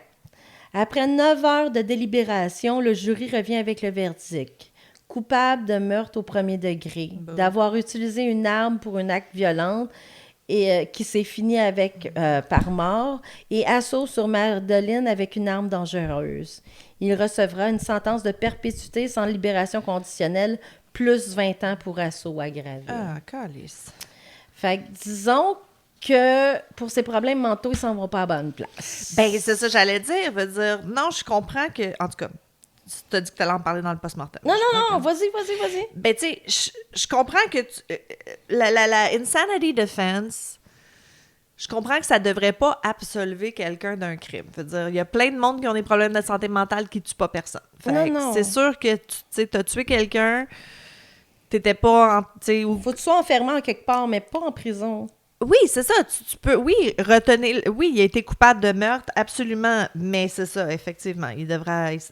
Après 9 heures de délibération, le jury revient avec le verdict. Coupable de meurtre au premier degré, d'avoir utilisé une arme pour un acte violent et qui s'est fini avec par mort, et assaut sur Madeleine avec une arme dangereuse. Il recevra une sentence de perpétuité sans libération conditionnelle, plus 20 ans pour assaut aggravé. Ah, calice. Fait que disons que pour ses problèmes mentaux, ils s'en vont pas à bonne place. Ben, c'est ça que j'allais dire. Veut dire, non, je comprends que... En tout cas, tu as dit que tu allais en parler dans le post-mortem. Non, vas-y. Ben, tu sais, je comprends que la insanity defense, je comprends que ça devrait pas absolver quelqu'un d'un crime. Veut dire, il y a plein de monde qui ont des problèmes de santé mentale qui tuent pas personne. Fait Non. c'est sûr que tu as tué quelqu'un, t'étais pas... Faut que tu sois enfermé en quelque part, mais pas en prison. Oui, c'est ça. Tu peux, retenir... Oui, il a été coupable de meurtre, absolument. Mais c'est ça, effectivement.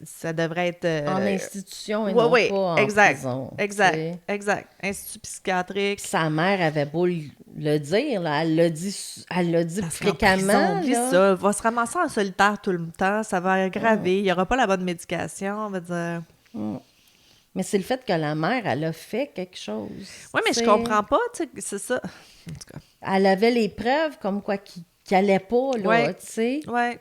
Ça devrait être... En institution et non pas en prison. Exact. Institut psychiatrique. Sa mère avait beau le dire, là, elle l'a dit fréquemment. Oublie ça. Elle va se ramasser en solitaire tout le temps. Ça va aggraver. Il n'y aura pas la bonne médication, on va dire. Mais c'est le fait que la mère, elle a fait quelque chose. Oui, mais je comprends pas, tu sais, c'est ça. En tout cas. Elle avait les preuves comme quoi qu'il allait pas, là, tu sais. Oui.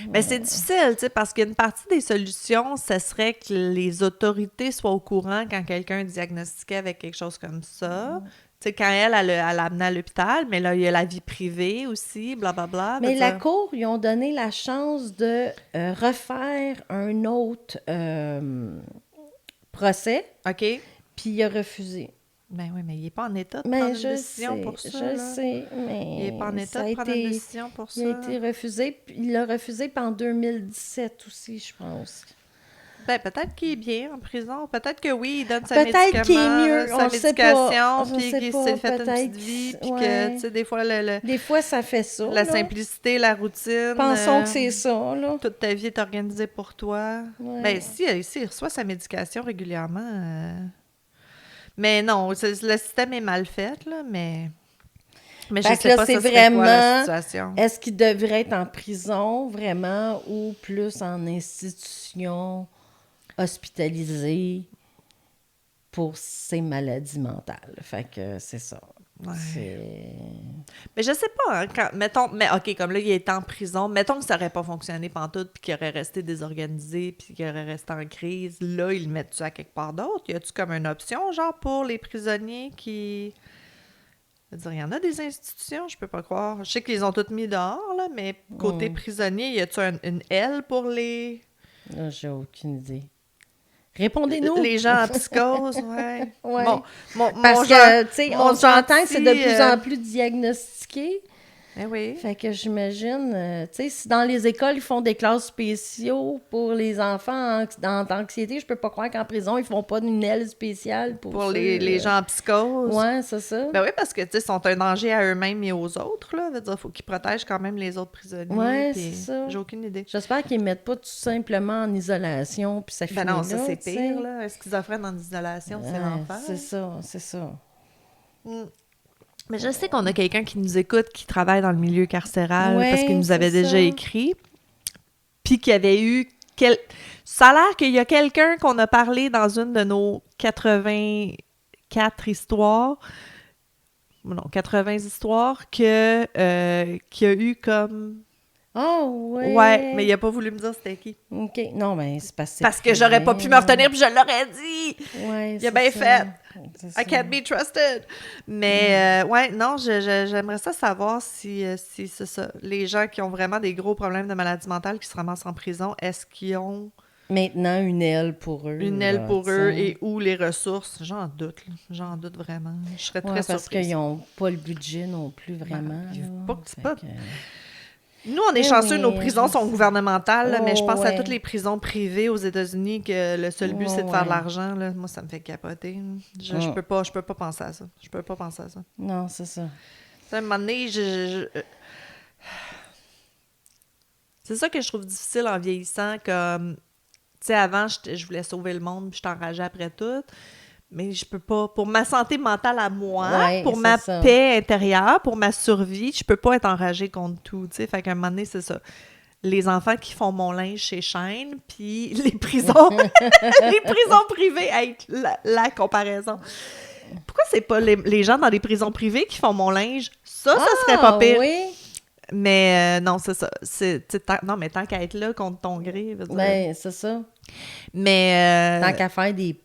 Mais c'est difficile, tu sais, parce qu'une partie des solutions, ce serait que les autorités soient au courant quand quelqu'un diagnostiquait avec quelque chose comme ça. Tu sais, quand elle l'amenait à l'hôpital, mais là, il y a la vie privée aussi, blablabla. Mais la Cour, ils ont donné la chance de refaire un autre procès. OK. Puis il a refusé. Ben oui, mais il n'est pas en état de prendre une décision pour ça. Je sais, mais... Il n'est pas en état de prendre une décision pour ça. Il a été refusé, puis il l'a refusé en 2017 aussi, je pense. Ben, peut-être qu'il est bien en prison. Peut-être que oui, il donne sa peut-être qu'il est mieux, sa médication, puis qu'il s'est fait une peut-être petite vie, puis que, tu sais, des fois, des fois, ça fait ça, la simplicité, la routine... Pensons que c'est ça, là. Toute ta vie est organisée pour toi. Ouais. Ben, si il reçoit sa médication régulièrement... Mais non, le système est mal fait, là, mais je sais pas, ça serait quoi la situation. Est-ce qu'il devrait être en prison, vraiment, ou plus en institution hospitalisée pour ses maladies mentales? Fait que c'est ça. Ouais. Mais je sais pas, hein, mettons, mais OK, comme là, il est en prison, mettons que ça aurait pas fonctionné pantoute, puis qu'il aurait resté désorganisé, puis qu'il aurait resté en crise, là, ils le mettent-tu à quelque part d'autre? Y a-tu comme une option, genre, pour les prisonniers qui... Je veux dire, il y en a des institutions, je peux pas croire. Je sais qu'ils ont toutes mis dehors, là, mais côté prisonnier, y a-tu une aile pour les... Là, j'ai aucune idée. Répondez-nous. Les gens en psychose, ouais. Ouais. Parce que, tu sais, j'entends que c'est de plus en plus diagnostiqué. Eh oui. Fait que j'imagine, tu sais, si dans les écoles, ils font des classes spéciaux pour les enfants en anxiété, je peux pas croire qu'en prison, ils font pas une aile spéciale pour les gens en psychose. Ouais, c'est ça. Ben oui, parce que, tu sais, ils sont un danger à eux-mêmes et aux autres, là. Veut dire, faut qu'ils protègent quand même les autres prisonniers. Ouais, c'est ça. J'ai aucune idée. J'espère qu'ils mettent pas tout simplement en isolation, puis ça finit là. Ben non, ça, c'est pire, là. Un schizophrène en isolation, c'est l'enfer. C'est ça. Mais je sais qu'on a quelqu'un qui nous écoute, qui travaille dans le milieu carcéral, ouais, parce qu'il nous avait déjà écrit, puis qu'il y avait eu... Ça a l'air qu'il y a quelqu'un qu'on a parlé dans une de nos 84 histoires non, 80 histoires qu'il y a eu comme... Oh, ouais. Ouais, mais il a pas voulu me dire c'était qui. OK. Non, mais c'est Parce que j'aurais pas pu me retenir puis je l'aurais dit. Ouais, Il a bien fait. C'est I can't be trusted. Mais, ouais, non, j'aimerais ça savoir si c'est ça. Les gens qui ont vraiment des gros problèmes de maladie mentale qui se ramassent en prison, est-ce qu'ils ont maintenant une aile pour eux. une aile là, pour t'sais. eux et où les ressources? J'en doute, là. J'en doute vraiment. Je serais très Ouais, parce surprise. qu'ils n'ont pas le budget non plus, vraiment. Ben, là. c'est Fait pas- que- Nous, on est Eh chanceux, oui, nos prisons je sont sais. gouvernementales, là, mais je Oh, pense à ouais. toutes les prisons privées aux États-Unis que le seul but, Oh, c'est de faire de ouais. l'argent. Là. Moi, ça me fait capoter. Je peux pas penser à ça. Je peux pas penser à ça. Non, c'est ça. Tu sais, à un moment donné, c'est ça que je trouve difficile en vieillissant, comme... Tu sais, avant, je voulais sauver le monde, puis je t'enrageais après tout. Mais je peux pas. Pour ma santé mentale à moi, Ouais, pour c'est ma ça. paix intérieure, pour ma survie, je peux pas être enragée contre tout, tu sais. Fait qu'à un moment donné, c'est ça. Les enfants qui font mon linge chez Shine, puis les prisons, les prisons privées, hey, la comparaison. Pourquoi c'est pas les gens dans les prisons privées qui font mon linge? Ça serait pas pire. Oui. Mais non, c'est ça. Non, mais tant qu'à être là contre ton gré, je veux dire. Ben, c'est ça. Mais... Tant qu'à faire des...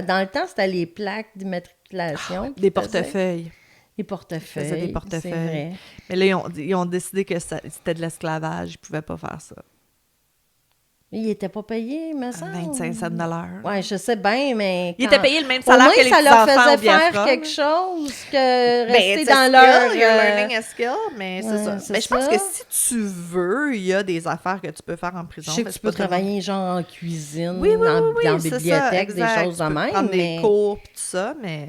Dans le temps, c'était les plaques d'immatriculation. des portefeuilles. Les portefeuilles. Ils faisaient des portefeuilles. C'est vrai. Mais là, ils ont décidé que c'était de l'esclavage. Ils pouvaient pas faire ça. Mais ils n'étaient pas payés, me semble. 25 cents de l'heure. Oui, je sais bien, mais... Ils quand- étaient payés le même Au salaire moins, que les ça petits leur enfants faisait au Biafra, faire quelque chose que Ben, rester it's a dans skill, leur... you're learning a skill, mais c'est ouais, ça. c'est Mais je pense ça. que si tu veux, il y a des affaires que tu peux faire en prison. Je sais que mais tu c'est peux pas tout le monde. travailler genre en cuisine, Oui, oui, dans, oui, oui, dans c'est ça, bibliothèque, exact. des choses de Tu peux même. prendre mais... des cours pis tout ça, mais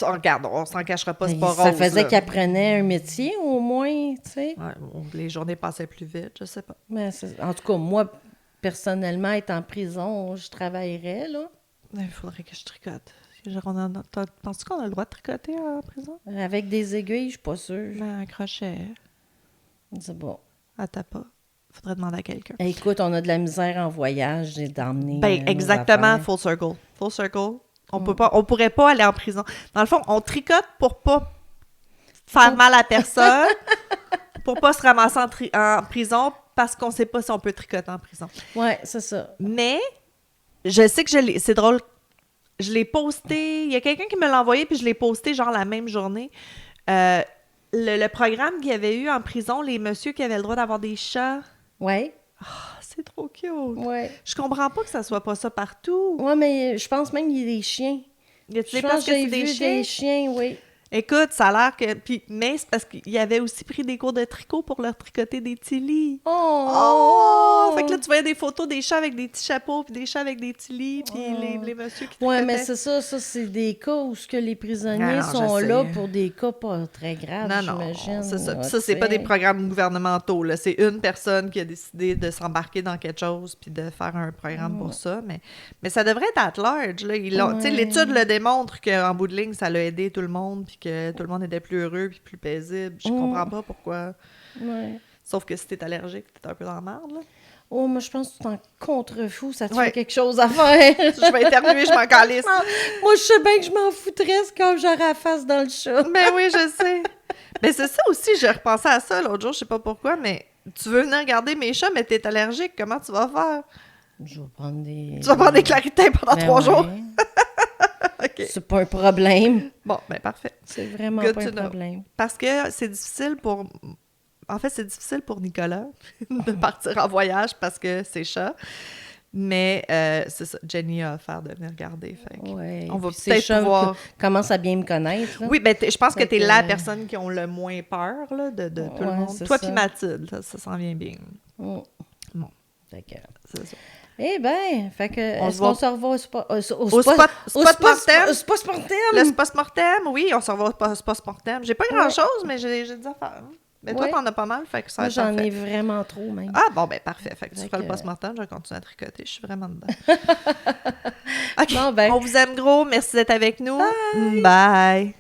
regarde, on s'en cachera pas, c'est mais pas ça rose, faisait là. qu'ils apprenaient un métier, au moins, tu sais. Ouais, bon, les journées passaient plus vite, je sais pas. Mais en tout cas, moi, personnellement, être en prison, je travaillerais, là. Il faudrait que je tricote. Penses-tu qu'on a le droit de tricoter en prison? Avec des aiguilles, je suis pas sûre. Ben, un crochet. C'est bon. À ta pas. Faudrait demander à quelqu'un. Écoute, on a de la misère en voyage et d'emmener. Ben, nos exactement, affaires. full circle. Full circle. On pourrait pas aller en prison. Dans le fond, on tricote pour pas faire mal à personne, pour pas se ramasser en prison, parce qu'on sait pas si on peut tricoter en prison. Ouais, c'est ça. Mais, je sais que c'est drôle, je l'ai posté, il y a quelqu'un qui me l'a envoyé, puis je l'ai posté genre la même journée. Le programme qu'il y avait eu en prison, les messieurs qui avaient le droit d'avoir des chats, Ouais, c'est trop cute. ouais. Je comprends pas que ça soit pas ça partout. Ouais, mais je pense même qu'il y a des chiens. Y a-t-il Je des pense places que que j'ai c'est des vu chiens? des chiens, oui. Écoute, ça a l'air que... Mais c'est parce qu'il avait aussi pris des cours de tricot pour leur tricoter des petits lits. Oh! Fait que là, tu voyais des photos des chats avec des petits chapeaux, puis des chats avec des petits lits, puis les messieurs qui Ouais, mais tricotaient. c'est ça, c'est des cas où ce que les prisonniers Non, sont je là sais. pour des cas pas très graves, Non, j'imagine. c'est ça. là, Puis ça, c'est tu pas des sais. programmes gouvernementaux, là. C'est une personne qui a décidé de s'embarquer dans quelque chose puis de faire un programme pour ça. Mais ça devrait être at large, là. Tu sais, l'étude le démontre qu'en bout de ligne, ça l'a aidé tout le monde puis que tout le monde était plus heureux puis plus paisible. Je comprends pas pourquoi... Ouais. Sauf que si t'es allergique, t'es un peu dans la merde, là. Oh, moi, je pense que tu t'en contrefous, ça te Ouais. fait quelque chose à faire. Je vais éternuer, je m'en calisse. Moi, je sais bien que je m'en foutrais, c'est comme j'aurais la face dans le chat. Mais oui, je sais. Mais c'est ça aussi, j'ai repensé à ça l'autre jour, je sais pas pourquoi, mais tu veux venir regarder mes chats, mais t'es allergique, comment tu vas faire? Je vais prendre des... Tu vas prendre des clarités pendant Ben 3 jours? ouais. OK. C'est pas un problème. Bon, ben parfait. C'est vraiment Good pas to un know. problème. Parce que c'est difficile pour... En fait, c'est difficile pour Nicolas de partir en voyage parce que c'est chat. Mais c'est ça, Jenny a offert de venir regarder. Fait que Ouais. on va Puis ces peut-être chats pouvoir... commencent à bien me connaître. là. Oui, ben je pense que Fait t'es que- la personne qui ont le moins peur là, de tout le Ouais, monde. c'est Toi ça. puis Mathilde, ça s'en vient bien. Mm. Bon. Fait que... C'est ça. Eh bien, fait que, On est-ce se qu'on voit- se revoit au Au spot mortem. post-mortem? Le post-mortem, oui, on se revoit au post-mortem. J'ai pas grand-chose, mais j'ai des affaires. Mais toi, Ouais. t'en as pas mal, fait que ça va Moi, être j'en parfait. ai vraiment trop, même. Ah, bon, ben parfait. Fait que tu Fait feras le que- post-mortem, je vais continuer à tricoter. Je suis vraiment dedans. OK, Bon, ben. on vous aime gros. Merci d'être avec nous. Bye.